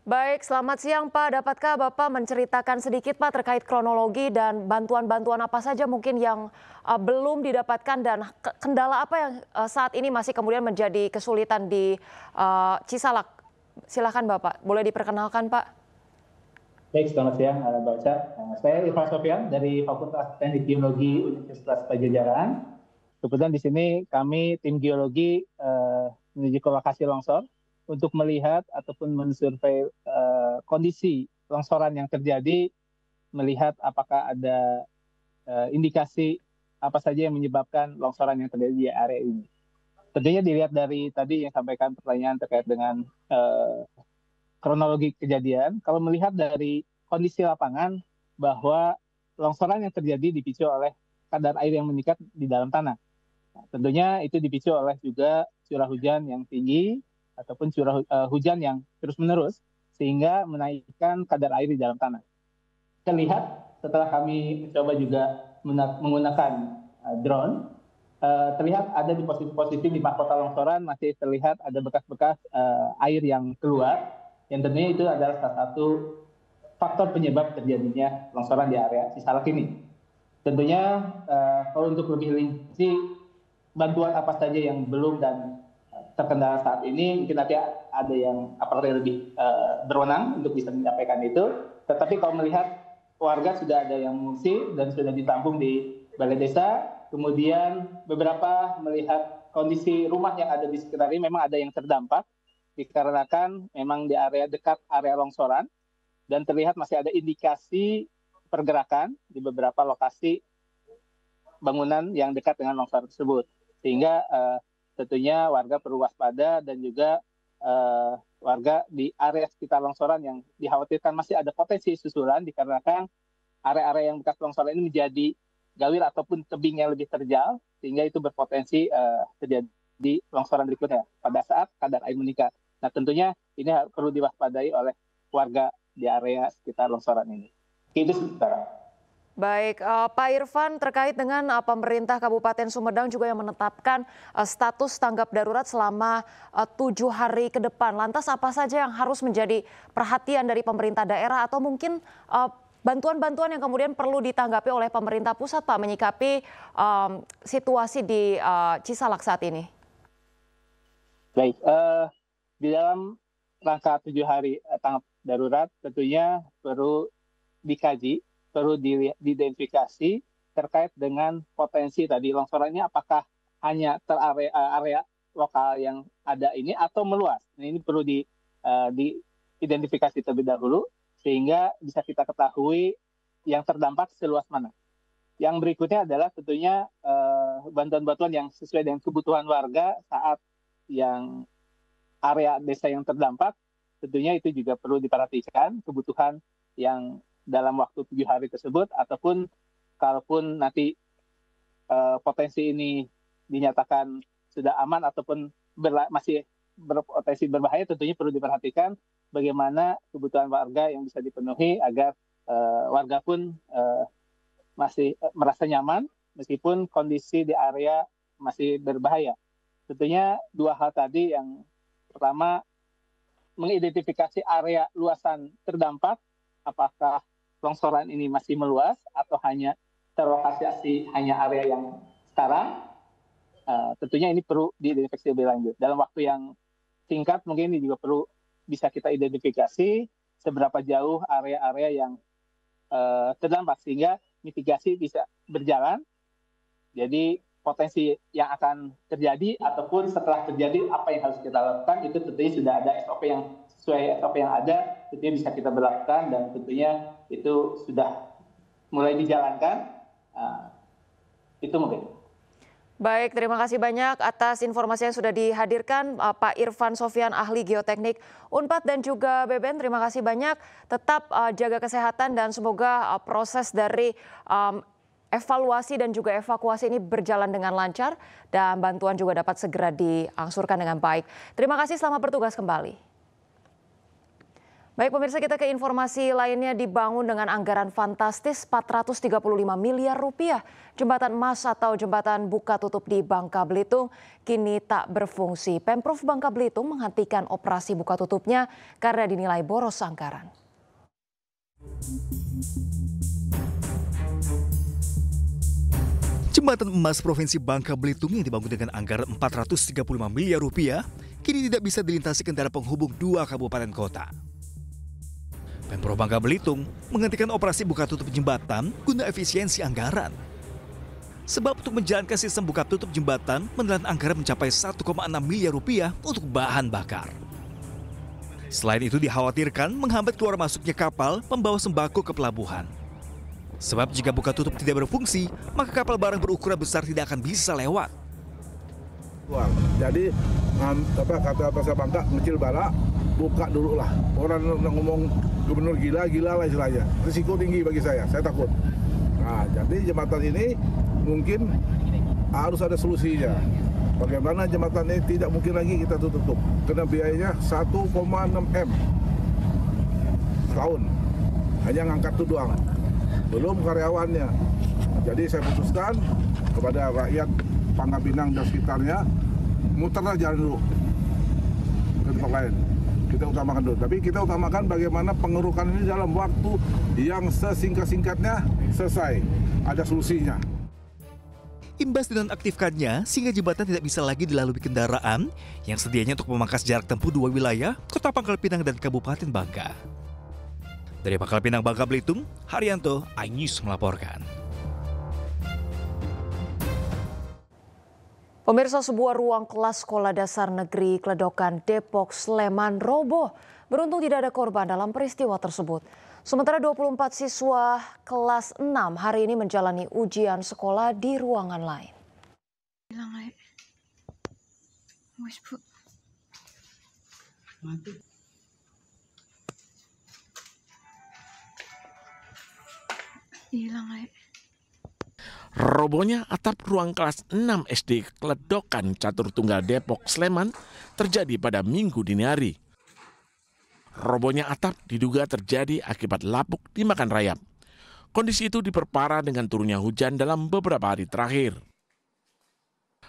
Baik, selamat siang Pak. Dapatkah Bapak menceritakan sedikit Pak terkait kronologi dan bantuan-bantuan apa saja mungkin yang belum didapatkan dan kendala apa yang saat ini masih kemudian menjadi kesulitan di Cisalak? Silakan Bapak, boleh diperkenalkan Pak. Baik, selamat siang Mbak Ocha. Saya Irfan Sofian dari Fakultas Teknik Geologi Universitas Padjadjaran. Kebetulan di sini kami tim geologi menuju ke lokasi longsor untuk melihat ataupun mensurvei kondisi longsoran yang terjadi, melihat apakah ada indikasi apa saja yang menyebabkan longsoran yang terjadi di area ini. Tentunya dilihat dari tadi yang sampaikan pertanyaan terkait dengan kronologi kejadian, kalau melihat dari kondisi lapangan bahwa longsoran yang terjadi dipicu oleh kadar air yang meningkat di dalam tanah. Nah, tentunya itu dipicu oleh juga curah hujan yang tinggi ataupun curah hujan yang terus-menerus sehingga menaikkan kadar air di dalam tanah. Kita lihat setelah kami mencoba juga menggunakan drone, terlihat ada di posisi-posisi di mahkota longsoran masih terlihat ada bekas-bekas air yang keluar, yang tentunya itu adalah salah satu faktor penyebab terjadinya longsoran di area Cisalak ini. Tentunya kalau untuk lebih rinci bantuan apa saja yang belum dan terkendala saat ini, mungkin nanti ada yang aparat lebih berwenang untuk bisa menyampaikan itu. Tetapi kalau melihat warga sudah ada yang mengungsi dan sudah ditampung di balai desa, kemudian beberapa melihat kondisi rumah yang ada di sekitar ini memang ada yang terdampak dikarenakan memang di area dekat area longsoran dan terlihat masih ada indikasi pergerakan di beberapa lokasi bangunan yang dekat dengan longsor tersebut. Sehingga tentunya warga perlu waspada dan juga warga di area sekitar longsoran yang dikhawatirkan masih ada potensi susulan dikarenakan area-area yang bekas longsoran ini menjadi gawir ataupun tebing yang lebih terjal sehingga itu berpotensi terjadi longsoran berikutnya pada saat kadar air meningkat. Nah tentunya ini perlu diwaspadai oleh warga di area sekitar longsoran ini. Itu sementara. Baik, Pak Irfan, terkait dengan pemerintah Kabupaten Sumedang juga yang menetapkan status tanggap darurat selama 7 hari ke depan. Lantas apa saja yang harus menjadi perhatian dari pemerintah daerah atau mungkin bantuan-bantuan yang kemudian perlu ditanggapi oleh pemerintah pusat, Pak, menyikapi situasi di Cisalak saat ini? Baik, di dalam rangka 7 hari tanggap darurat tentunya perlu dikaji, perlu diidentifikasi terkait dengan potensi tadi longsoran ini apakah hanya area lokal yang ada ini atau meluas. Nah, ini perlu diidentifikasi terlebih dahulu sehingga bisa kita ketahui yang terdampak seluas mana. Yang berikutnya adalah tentunya bantuan-bantuan yang sesuai dengan kebutuhan warga saat yang area desa yang terdampak, tentunya itu juga perlu diperhatikan kebutuhan yang dalam waktu 7 hari tersebut, ataupun kalaupun nanti potensi ini dinyatakan sudah aman ataupun masih berpotensi berbahaya, tentunya perlu diperhatikan bagaimana kebutuhan warga yang bisa dipenuhi agar warga pun masih merasa nyaman meskipun kondisi di area masih berbahaya. Tentunya 2 hal tadi, yang pertama mengidentifikasi area luasan terdampak, apakah longsoran ini masih meluas atau hanya terlokasi hanya area yang sekarang. Tentunya ini perlu diidentifikasi lebih lanjut. Dalam waktu yang singkat mungkin ini juga perlu bisa kita identifikasi seberapa jauh area-area yang terdampak sehingga mitigasi bisa berjalan. Jadi potensi yang akan terjadi ataupun setelah terjadi apa yang harus kita lakukan itu tentunya sudah ada SOP yang sesuai SOP yang ada, tentunya bisa kita berlakukan dan tentunya itu sudah mulai dijalankan. Itu mungkin. Baik, terima kasih banyak atas informasi yang sudah dihadirkan Pak Irfan Sofyan, ahli geoteknik Unpad dan juga BBN. Terima kasih banyak. Tetap jaga kesehatan dan semoga proses dari evaluasi dan juga evakuasi ini berjalan dengan lancar dan bantuan juga dapat segera diangsurkan dengan baik. Terima kasih, selamat bertugas kembali. Baik pemirsa, kita ke informasi lainnya. Dibangun dengan anggaran fantastis 435 miliar rupiah. Jembatan emas atau jembatan buka tutup di Bangka Belitung kini tak berfungsi. Pemprov Bangka Belitung menghentikan operasi buka tutupnya karena dinilai boros anggaran. Jembatan emas Provinsi Bangka Belitung yang dibangun dengan anggaran 435 miliar rupiah kini tidak bisa dilintasi kendaraan penghubung 2 kabupaten kota. Pemprov Bangka Belitung menghentikan operasi buka tutup jembatan guna efisiensi anggaran. Sebab untuk menjalankan sistem buka tutup jembatan menelan anggaran mencapai 1,6 miliar rupiah untuk bahan bakar. Selain itu dikhawatirkan menghambat keluar masuknya kapal pembawa sembako ke pelabuhan. Sebab jika buka tutup tidak berfungsi, maka kapal barang berukuran besar tidak akan bisa lewat. Jadi kata Pasar Bangka ngecil bala, buka dulu lah. Orang ngomong gubernur gila lah istilahnya. Risiko tinggi bagi saya takut. Nah, jadi jembatan ini mungkin harus ada solusinya. Bagaimana jembatan ini tidak mungkin lagi kita tutup. Karena biayanya 1,6 M setahun. Hanya ngangkat itu doang. Belum karyawannya. Jadi saya putuskan kepada rakyat Pangkal Pinang dan sekitarnya, muterlah jalan dulu ke tempat lain. Kita utamakan dulu. Tapi kita utamakan bagaimana pengerukan ini dalam waktu yang sesingkat-singkatnya selesai. Ada solusinya. Imbas dengan aktifkannya, sehingga jembatan tidak bisa lagi dilalui kendaraan yang sedianya untuk memangkas jarak tempuh 2 wilayah, Kota Pangkal Pinang dan Kabupaten Bangka. Dari Pangkal Pinang, Bangka Belitung, Haryanto, iNews melaporkan. Pemirsa, sebuah ruang kelas sekolah dasar negeri Kledokan, Depok, Sleman roboh. Beruntung tidak ada korban dalam peristiwa tersebut. Sementara 24 siswa kelas 6 hari ini menjalani ujian sekolah di ruangan lain. Hilang, Wes, Bu. Mati. Hilang, Robohnya atap ruang kelas 6 SD Kledokan Catur Tunggal Depok, Sleman terjadi pada Minggu dini hari. Robohnya atap diduga terjadi akibat lapuk dimakan rayap. Kondisi itu diperparah dengan turunnya hujan dalam beberapa hari terakhir.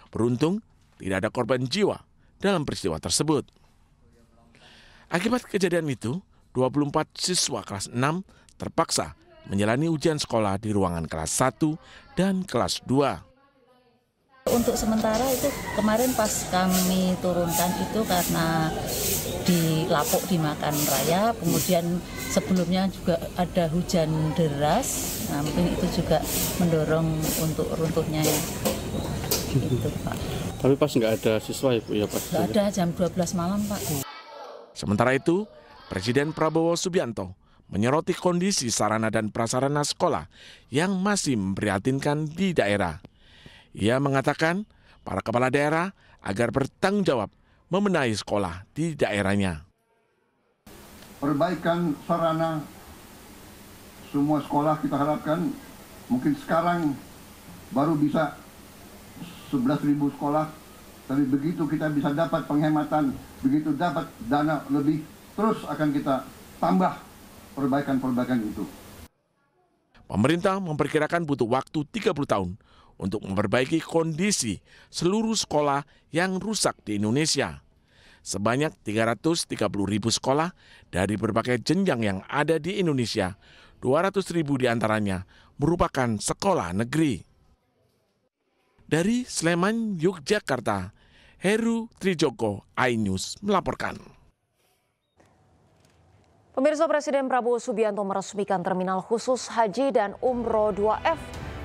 Beruntung tidak ada korban jiwa dalam peristiwa tersebut. Akibat kejadian itu, 24 siswa kelas 6 terpaksa menjalani ujian sekolah di ruangan kelas 1 dan kelas 2. Untuk sementara itu kemarin pas kami turunkan itu karena dilapuk dimakan rayap, kemudian sebelumnya juga ada hujan deras, nah mungkin itu juga mendorong untuk runtuhnya ya. Gitu, Pak. Tapi pas nggak ada siswa ya Bu ya Pak? Nggak ada, jam 12 malam Pak. Sementara itu, Presiden Prabowo Subianto menyoroti kondisi sarana dan prasarana sekolah yang masih memprihatinkan di daerah. Ia mengatakan para kepala daerah agar bertanggung jawab membenahi sekolah di daerahnya. Perbaikan sarana semua sekolah kita harapkan, mungkin sekarang baru bisa 11.000 sekolah, tapi begitu kita bisa dapat penghematan, begitu dapat dana lebih, terus akan kita tambah perbaikan-perbaikan itu. Pemerintah memperkirakan butuh waktu 30 tahun untuk memperbaiki kondisi seluruh sekolah yang rusak di Indonesia. Sebanyak 330.000 sekolah dari berbagai jenjang yang ada di Indonesia, 200.000 diantaranya merupakan sekolah negeri. Dari Sleman, Yogyakarta, Heru Trijoko, iNews melaporkan. Pemirsa, Presiden Prabowo Subianto meresmikan terminal khusus Haji dan Umroh 2F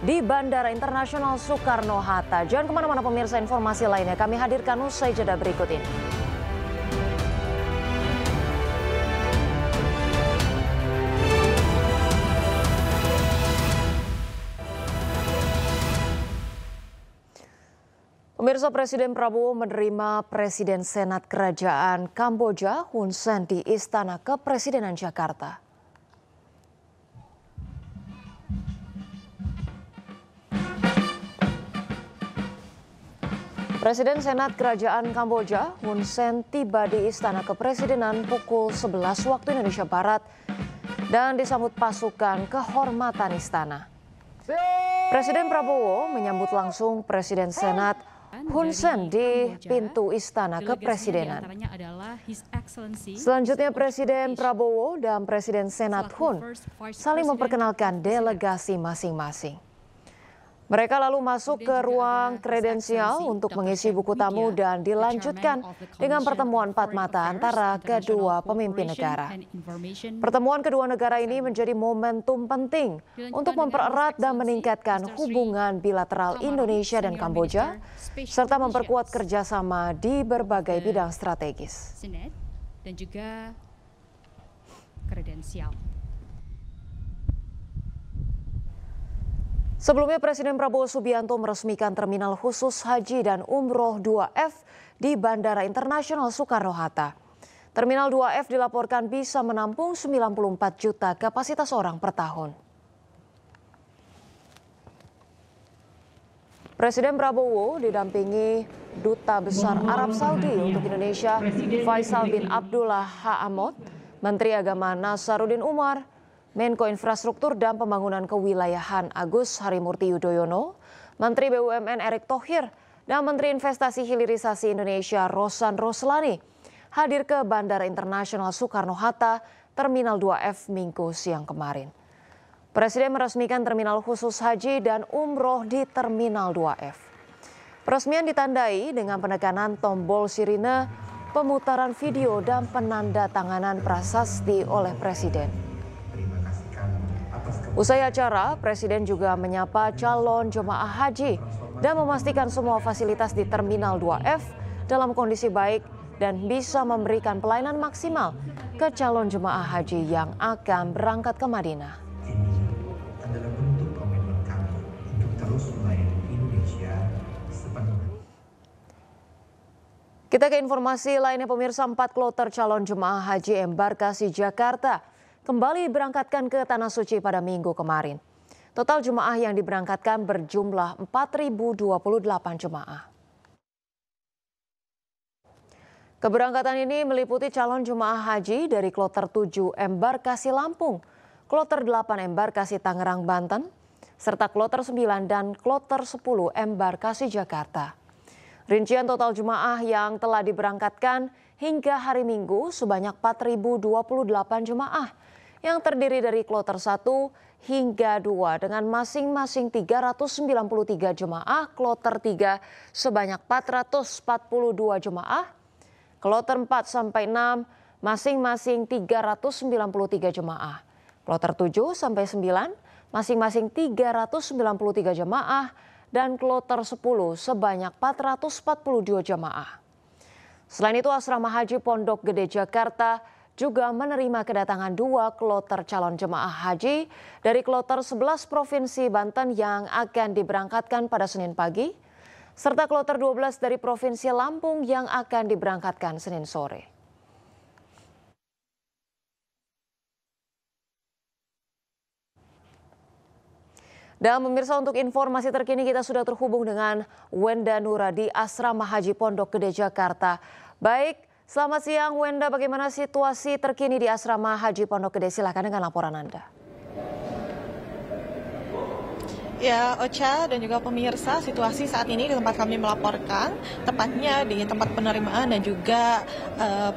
di Bandara Internasional Soekarno-Hatta. Jangan kemana-mana pemirsa, informasi lainnya kami hadirkan usai jeda berikut ini. Pemirsa, Presiden Prabowo menerima Presiden Senat Kerajaan Kamboja Hun Sen di Istana Kepresidenan Jakarta. Presiden Senat Kerajaan Kamboja Hun Sen tiba di Istana Kepresidenan pukul 11 waktu Indonesia Barat dan disambut pasukan kehormatan istana. Presiden Prabowo menyambut langsung Presiden Senat Hun Sen di pintu Istana Kepresidenan. Selanjutnya Presiden Prabowo dan Presiden Senat Hun saling memperkenalkan delegasi masing-masing. Mereka lalu masuk ke ruang kredensial untuk mengisi buku tamu dan dilanjutkan dengan pertemuan empat mata antara kedua pemimpin negara. Pertemuan kedua negara ini menjadi momentum penting untuk mempererat dan meningkatkan hubungan bilateral Indonesia dan Kamboja, serta memperkuat kerjasama di berbagai bidang strategis. Dan juga kredensial. Sebelumnya Presiden Prabowo Subianto meresmikan terminal khusus Haji dan Umroh 2F di Bandara Internasional Soekarno-Hatta. Terminal 2F dilaporkan bisa menampung 94 juta kapasitas orang per tahun. Presiden Prabowo didampingi Duta Besar Arab Saudi untuk Indonesia Faisal bin Abdullah Ha'amod, Menteri Agama Nasaruddin Umar, Menko Infrastruktur dan Pembangunan Kewilayahan Agus Harimurti Yudhoyono, Menteri BUMN Erick Thohir, dan Menteri Investasi Hilirisasi Indonesia Rosan Roslani hadir ke Bandara Internasional Soekarno-Hatta, Terminal 2F Minggu siang kemarin. Presiden meresmikan terminal khusus Haji dan Umroh di Terminal 2F. Peresmian ditandai dengan penekanan tombol sirine, pemutaran video, dan penandatanganan prasasti oleh Presiden. Usai acara, Presiden juga menyapa calon jemaah haji dan memastikan semua fasilitas di Terminal 2F dalam kondisi baik dan bisa memberikan pelayanan maksimal ke calon jemaah haji yang akan berangkat ke Madinah. Ini adalah bentuk komitmen kami untuk terus melayani Indonesia sepenuhnya. Kita ke informasi lainnya pemirsa, 4 kloter calon jemaah haji embarkasi Jakarta kembali diberangkatkan ke Tanah Suci pada Minggu kemarin. Total jemaah yang diberangkatkan berjumlah 4.028 jemaah. Keberangkatan ini meliputi calon jemaah haji dari kloter 7 embarkasi Lampung, kloter 8 embarkasi Tangerang, Banten, serta kloter 9 dan kloter 10 embarkasi Jakarta. Rincian total jemaah yang telah diberangkatkan hingga hari Minggu sebanyak 4.028 jemaah yang terdiri dari kloter 1 hingga 2 dengan masing-masing 393 jemaah, kloter 3 sebanyak 442 jemaah, kloter 4 sampai 6 masing-masing 393 jemaah, kloter 7 sampai 9 masing-masing 393 jemaah, dan kloter 10 sebanyak 442 jemaah. Selain itu, Asrama Haji Pondok Gede Jakarta juga menerima kedatangan 2 kloter calon jemaah haji dari kloter 11 Provinsi Banten yang akan diberangkatkan pada Senin pagi, serta kloter 12 dari Provinsi Lampung yang akan diberangkatkan Senin sore. Dan pemirsa, untuk informasi terkini kita sudah terhubung dengan Wenda Nura di Asrama Haji Pondok Gede, Jakarta. Baik, selamat siang Wenda, bagaimana situasi terkini di Asrama Haji Pondok Gede? Silakan dengan laporan Anda. Ya, Ocha dan juga pemirsa, situasi saat ini di tempat kami melaporkan, tepatnya di tempat penerimaan dan juga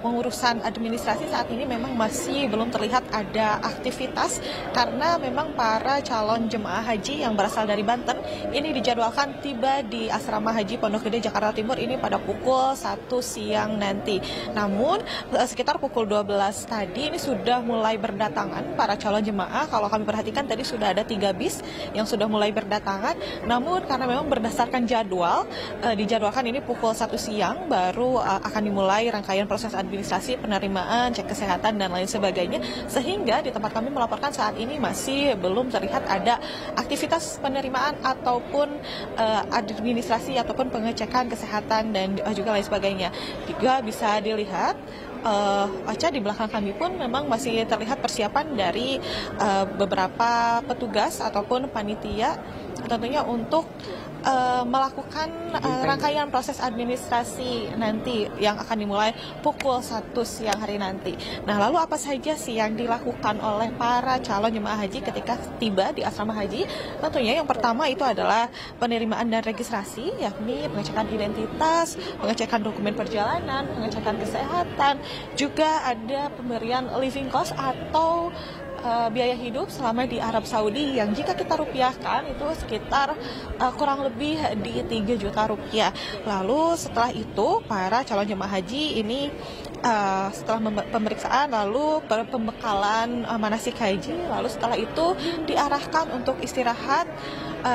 pengurusan administrasi saat ini memang masih belum terlihat ada aktivitas karena memang para calon jemaah haji yang berasal dari Banten ini dijadwalkan tiba di Asrama Haji Pondok Gede, Jakarta Timur ini pada pukul 1 siang nanti. Namun sekitar pukul 12 tadi ini sudah mulai berdatangan para calon jemaah. Kalau kami perhatikan tadi sudah ada 3 bis yang sudah mulai berdatangan, namun karena memang berdasarkan jadwal dijadwalkan ini pukul 1 siang baru akan dimulai rangkaian proses administrasi, penerimaan, cek kesehatan dan lain sebagainya, sehingga di tempat kami melaporkan saat ini masih belum terlihat ada aktivitas penerimaan ataupun administrasi ataupun pengecekan kesehatan dan juga lain sebagainya. Juga bisa dilihat Ocha, di belakang kami pun memang masih terlihat persiapan dari beberapa petugas ataupun panitia tentunya untuk melakukan rangkaian proses administrasi nanti yang akan dimulai pukul 1 siang hari nanti. Nah, lalu apa saja sih yang dilakukan oleh para calon jemaah haji ketika tiba di asrama haji? Tentunya yang pertama itu adalah penerimaan dan registrasi, yakni pengecekan identitas, pengecekan dokumen perjalanan, pengecekan kesehatan, juga ada pemberian living cost atau biaya hidup selama di Arab Saudi yang jika kita rupiahkan itu sekitar kurang lebih di 3 juta rupiah. Lalu setelah itu para calon jemaah haji ini setelah pemeriksaan lalu pembekalan manasik haji, lalu setelah itu diarahkan untuk istirahat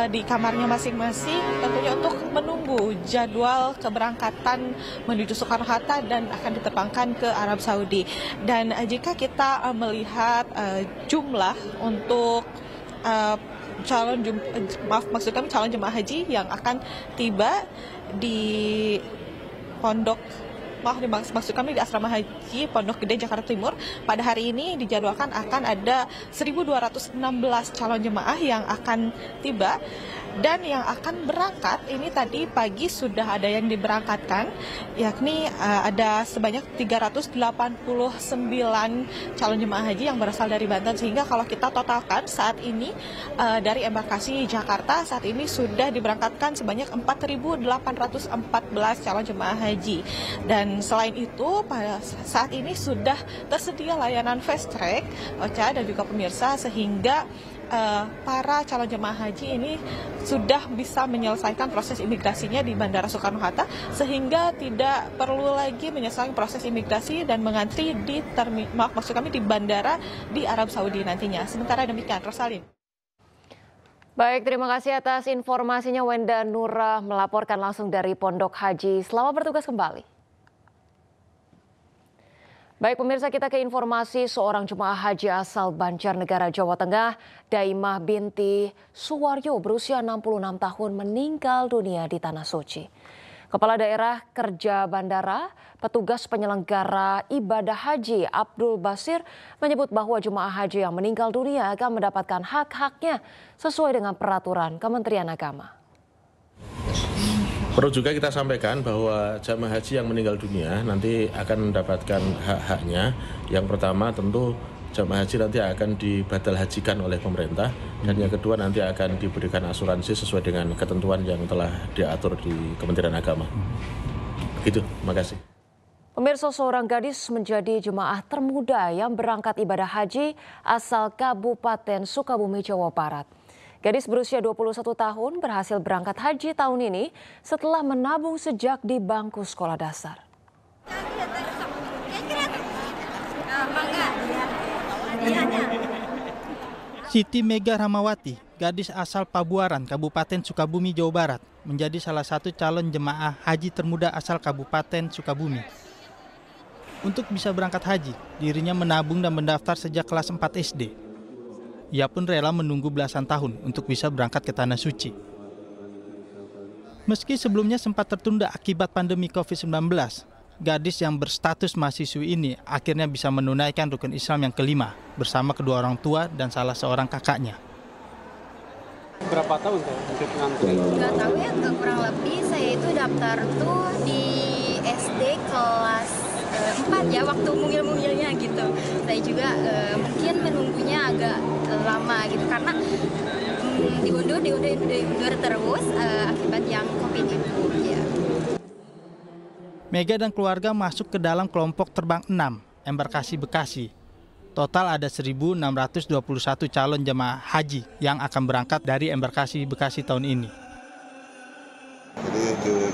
di kamarnya masing-masing, tentunya untuk menunggu jadwal keberangkatan menuju Soekarno-Hatta dan akan diterbangkan ke Arab Saudi. Dan jika kita melihat jumlah untuk calon jemaah haji yang akan tiba di maksud kami di Asrama Haji Pondok Gede, Jakarta Timur, pada hari ini dijadwalkan akan ada 1.216 calon jemaah yang akan tiba. Dan yang akan berangkat ini tadi pagi sudah ada yang diberangkatkan, yakni ada sebanyak 389 calon jemaah haji yang berasal dari Banten, sehingga kalau kita totalkan saat ini dari embarkasi Jakarta saat ini sudah diberangkatkan sebanyak 4.814 calon jemaah haji. Dan selain itu pada saat ini sudah tersedia layanan fast track, Ocha dan juga pemirsa, sehingga para calon jemaah haji ini sudah bisa menyelesaikan proses imigrasinya di Bandara Soekarno-Hatta, sehingga tidak perlu lagi menyelesaikan proses imigrasi dan mengantri di di bandara di Arab Saudi nantinya. Sementara demikian, Rosalin. Baik, terima kasih atas informasinya Wenda Nura melaporkan langsung dari Pondok Haji. Selamat bertugas kembali. Baik pemirsa, kita ke informasi seorang jemaah haji asal Banjarnegara, Jawa Tengah, Daimah binti Suwaryo berusia 66 tahun meninggal dunia di Tanah Suci. Kepala Daerah Kerja Bandara, petugas penyelenggara ibadah haji Abdul Basir menyebut bahwa jemaah haji yang meninggal dunia akan mendapatkan hak-haknya sesuai dengan peraturan Kementerian Agama. Perlu juga kita sampaikan bahwa jamaah haji yang meninggal dunia nanti akan mendapatkan hak-haknya. Yang pertama tentu jamaah haji nanti akan dibadal hajikan oleh pemerintah, dan yang kedua nanti akan diberikan asuransi sesuai dengan ketentuan yang telah diatur di Kementerian Agama. Begitu, terima kasih. Pemirsa, seorang gadis menjadi jemaah termuda yang berangkat ibadah haji asal Kabupaten Sukabumi, Jawa Barat. Gadis berusia 21 tahun berhasil berangkat haji tahun ini setelah menabung sejak di bangku sekolah dasar. Siti Mega Ramawati, gadis asal Pabuaran, Kabupaten Sukabumi, Jawa Barat, menjadi salah satu calon jemaah haji termuda asal Kabupaten Sukabumi. Untuk bisa berangkat haji, dirinya menabung dan mendaftar sejak kelas 4 SD. Ia pun rela menunggu belasan tahun untuk bisa berangkat ke Tanah Suci. Meski sebelumnya sempat tertunda akibat pandemi COVID-19, gadis yang berstatus mahasiswi ini akhirnya bisa menunaikan rukun Islam yang kelima bersama kedua orang tua dan salah seorang kakaknya. Berapa tahun tuh untuk ngantri? Nggak tahu ya, kurang lebih saya itu daftar tuh di SD kelas 4 ya, waktu mungil-mungilnya gitu. Saya juga mungkin menunggunya agak lama gitu karena diundur terus akibat yang COVID itu ya. Mega dan keluarga masuk ke dalam kelompok terbang 6 embarkasi Bekasi. Total ada 1.621 calon jemaah haji yang akan berangkat dari embarkasi Bekasi tahun ini. Jadi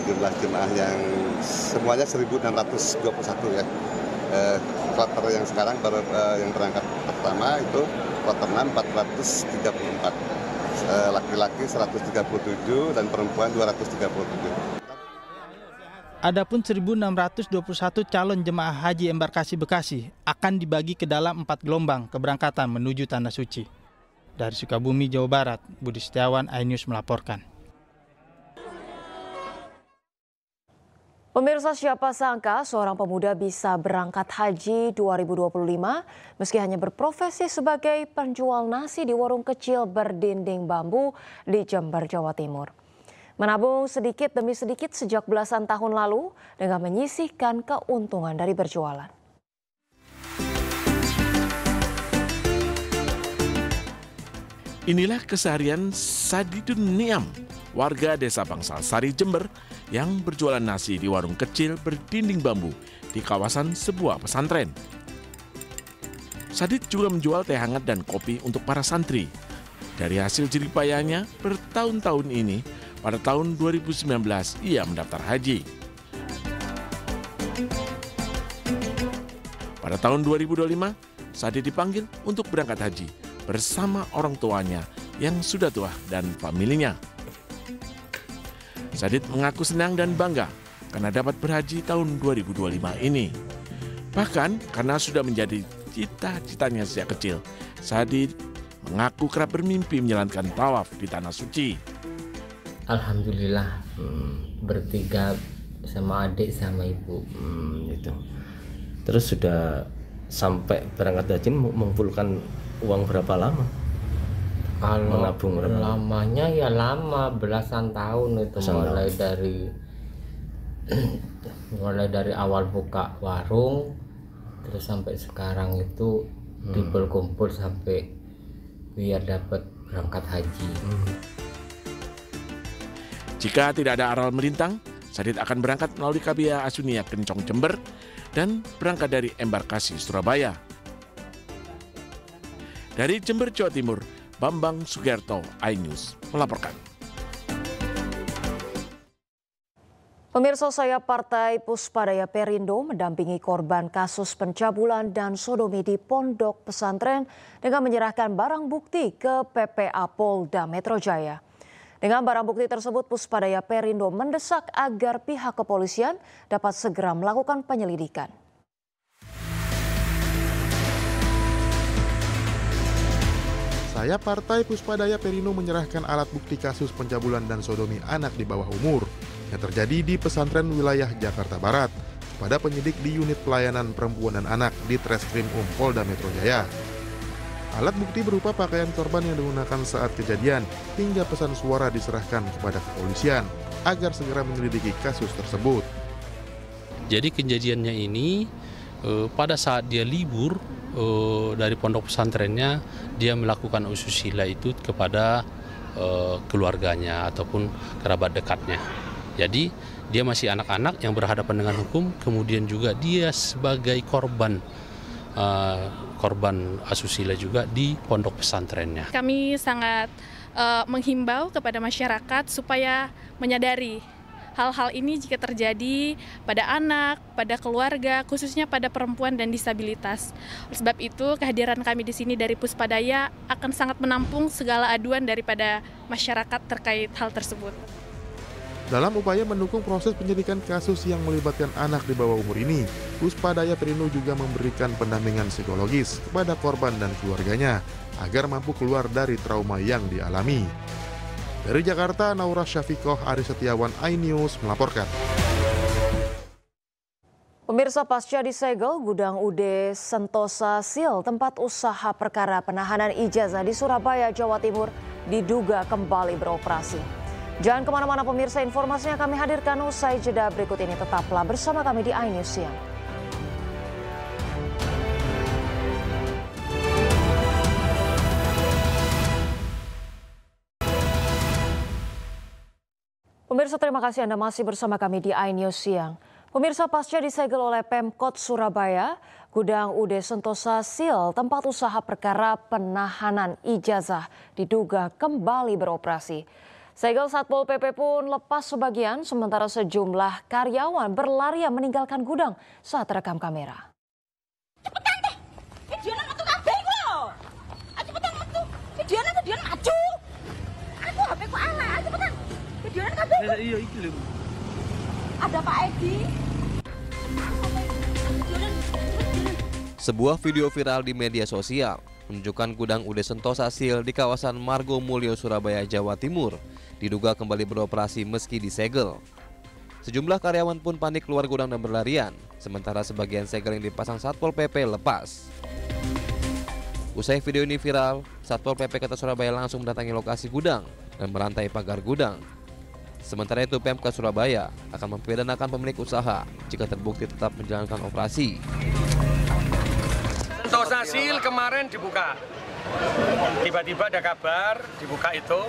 jumlah jemaah yang semuanya 1.621 ya. Kloter yang sekarang baru yang berangkat pertama itu kloter 6 434. Laki-laki 137 dan perempuan 237. Adapun 1.621 calon jemaah haji embarkasi Bekasi akan dibagi ke dalam 4 gelombang keberangkatan menuju Tanah Suci. Dari Sukabumi, Jawa Barat, Budi Setiawan, iNews melaporkan. Pemirsa, siapa sangka seorang pemuda bisa berangkat haji 2025 meski hanya berprofesi sebagai penjual nasi di warung kecil berdinding bambu di Jember, Jawa Timur. Menabung sedikit demi sedikit sejak belasan tahun lalu dengan menyisihkan keuntungan dari berjualan. Inilah keseharian Sadidun Niam, warga Desa Bangsal Sari, Jember, yang berjualan nasi di warung kecil berdinding bambu di kawasan sebuah pesantren. Sadid juga menjual teh hangat dan kopi untuk para santri. Dari hasil jerih payahnya bertahun-tahun ini, pada tahun 2019 ia mendaftar haji. Pada tahun 2025, Sadid dipanggil untuk berangkat haji bersama orang tuanya yang sudah tua dan familinya. Sadid mengaku senang dan bangga karena dapat berhaji tahun 2025 ini. Bahkan karena sudah menjadi cita-citanya sejak kecil, Sadid mengaku kerap bermimpi menjalankan tawaf di Tanah Suci. Alhamdulillah, bertiga sama adik sama ibu gitu. Terus sudah sampai berangkat haji mengumpulkan uang berapa lama? Kalau menabung berapa? Lamanya ya lama, belasan tahun itu. Mulai dari awal buka warung terus sampai sekarang itu dikumpul sampai biar dapat berangkat haji. Jika tidak ada aral melintang, Sadid akan berangkat melalui KBA Asunia Kencong Jember dan berangkat dari embarkasi Surabaya. Dari Jember, Jawa Timur, Bambang Sugerto, iNews melaporkan. Pemirsa, saya Partai Puspadaya Perindo mendampingi korban kasus pencabulan dan sodomi di pondok pesantren dengan menyerahkan barang bukti ke PPA Polda Metro Jaya. Dengan barang bukti tersebut, Puspadaya Perindo mendesak agar pihak kepolisian dapat segera melakukan penyelidikan. Saya Partai Puspadaya Perindo menyerahkan alat bukti kasus pencabulan dan sodomi anak di bawah umur yang terjadi di pesantren wilayah Jakarta Barat pada penyidik di unit pelayanan perempuan dan anak di Treskrim Polda Metro Jaya. Alat bukti berupa pakaian korban yang digunakan saat kejadian hingga pesan suara diserahkan kepada kepolisian agar segera menyelidiki kasus tersebut. Jadi kejadiannya ini pada saat dia libur dari pondok pesantrennya, dia melakukan ususila itu kepada keluarganya ataupun kerabat dekatnya. Jadi dia masih anak-anak yang berhadapan dengan hukum, kemudian juga dia sebagai korban asusila juga di pondok pesantrennya. Kami sangat menghimbau kepada masyarakat supaya menyadari hal-hal ini jika terjadi pada anak, pada keluarga, khususnya pada perempuan dan disabilitas. Oleh sebab itu, kehadiran kami di sini dari Puspadaya akan sangat menampung segala aduan daripada masyarakat terkait hal tersebut. Dalam upaya mendukung proses penyidikan kasus yang melibatkan anak di bawah umur ini, Puspadaya Perindo juga memberikan pendampingan psikologis kepada korban dan keluarganya agar mampu keluar dari trauma yang dialami. Dari Jakarta, Naura Syafikoh, Ari Setiawan, iNews melaporkan. Pemirsa, pasca disegel gudang UD Sentosa Sil, tempat usaha perkara penahanan ijazah di Surabaya, Jawa Timur, diduga kembali beroperasi. Jangan kemana-mana pemirsa, informasinya kami hadirkan usai jeda berikut ini. Tetaplah bersama kami di iNews Siang. Pemirsa, terima kasih Anda masih bersama kami di iNews Siang. Pemirsa, pasca disegel oleh Pemkot Surabaya, gudang UD Sentosa Sil, tempat usaha perkara penahanan ijazah, diduga kembali beroperasi. Segel Satpol PP pun lepas sebagian, sementara sejumlah karyawan berlarian meninggalkan gudang saat terekam kamera. Cepetan deh, videonya metu kabeh iku lho. Cepetan metu, videonya maju. Aku HP ku elek, cepetan. Videonya kabeh. Iya iki lho. Ada Pak Edi. Sebuah video viral di media sosial menunjukkan gudang UD Sentosa Sil di kawasan Margo Mulyo, Surabaya, Jawa Timur diduga kembali beroperasi meski disegel. Sejumlah karyawan pun panik keluar gudang dan berlarian, sementara sebagian segel yang dipasang Satpol PP lepas. Usai video ini viral, Satpol PP Kota Surabaya langsung mendatangi lokasi gudang dan merantai pagar gudang. Sementara itu, Pemkot Surabaya akan mempidanakan pemilik usaha jika terbukti tetap menjalankan operasi. Sentosa Sil kemarin dibuka. Tiba-tiba ada kabar dibuka itu.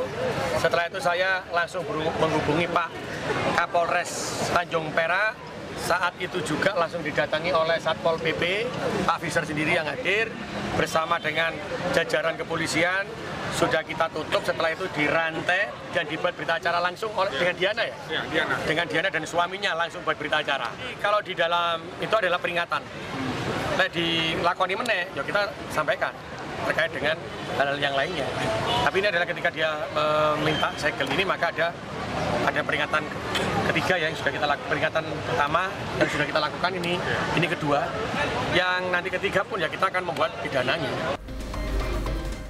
Setelah itu saya langsung menghubungi Pak Kapolres Tanjung Perak. Saat itu juga langsung didatangi oleh Satpol PP, Pak Fisher sendiri yang hadir bersama dengan jajaran kepolisian. Sudah kita tutup, setelah itu dirantai dan dibuat berita acara langsung dengan Diana ya? Ya, Diana. Dengan Diana dan suaminya langsung buat berita acara. Kalau di dalam itu adalah peringatan. Nah, dilakoni meneh, ya kita sampaikan terkait dengan hal-hal yang lainnya. Tapi ini adalah ketika dia meminta segel ini, maka ada peringatan ketiga yang sudah kita lakukan. Peringatan pertama yang sudah kita lakukan ini kedua. Yang nanti ketiga pun ya kita akan membuat pidananya.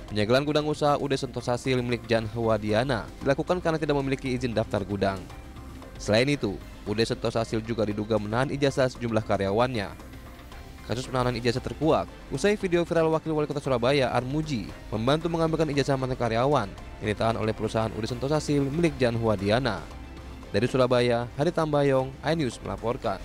Penyegelan gudang usaha UD Sentosa Sil milik Jan Hwadiana dilakukan karena tidak memiliki izin daftar gudang. Selain itu, UD Sentosa Sil juga diduga menahan ijazah sejumlah karyawannya. Kasus penahanan ijazah terkuak usai video viral Wakil Wali Kota Surabaya Armuji membantu mengambilkan ijazah mantan karyawan yang ditahan oleh perusahaan UD Sentosa Sil milik Jan Hwadiana. Dari Surabaya, Hari Tambayong, iNews melaporkan.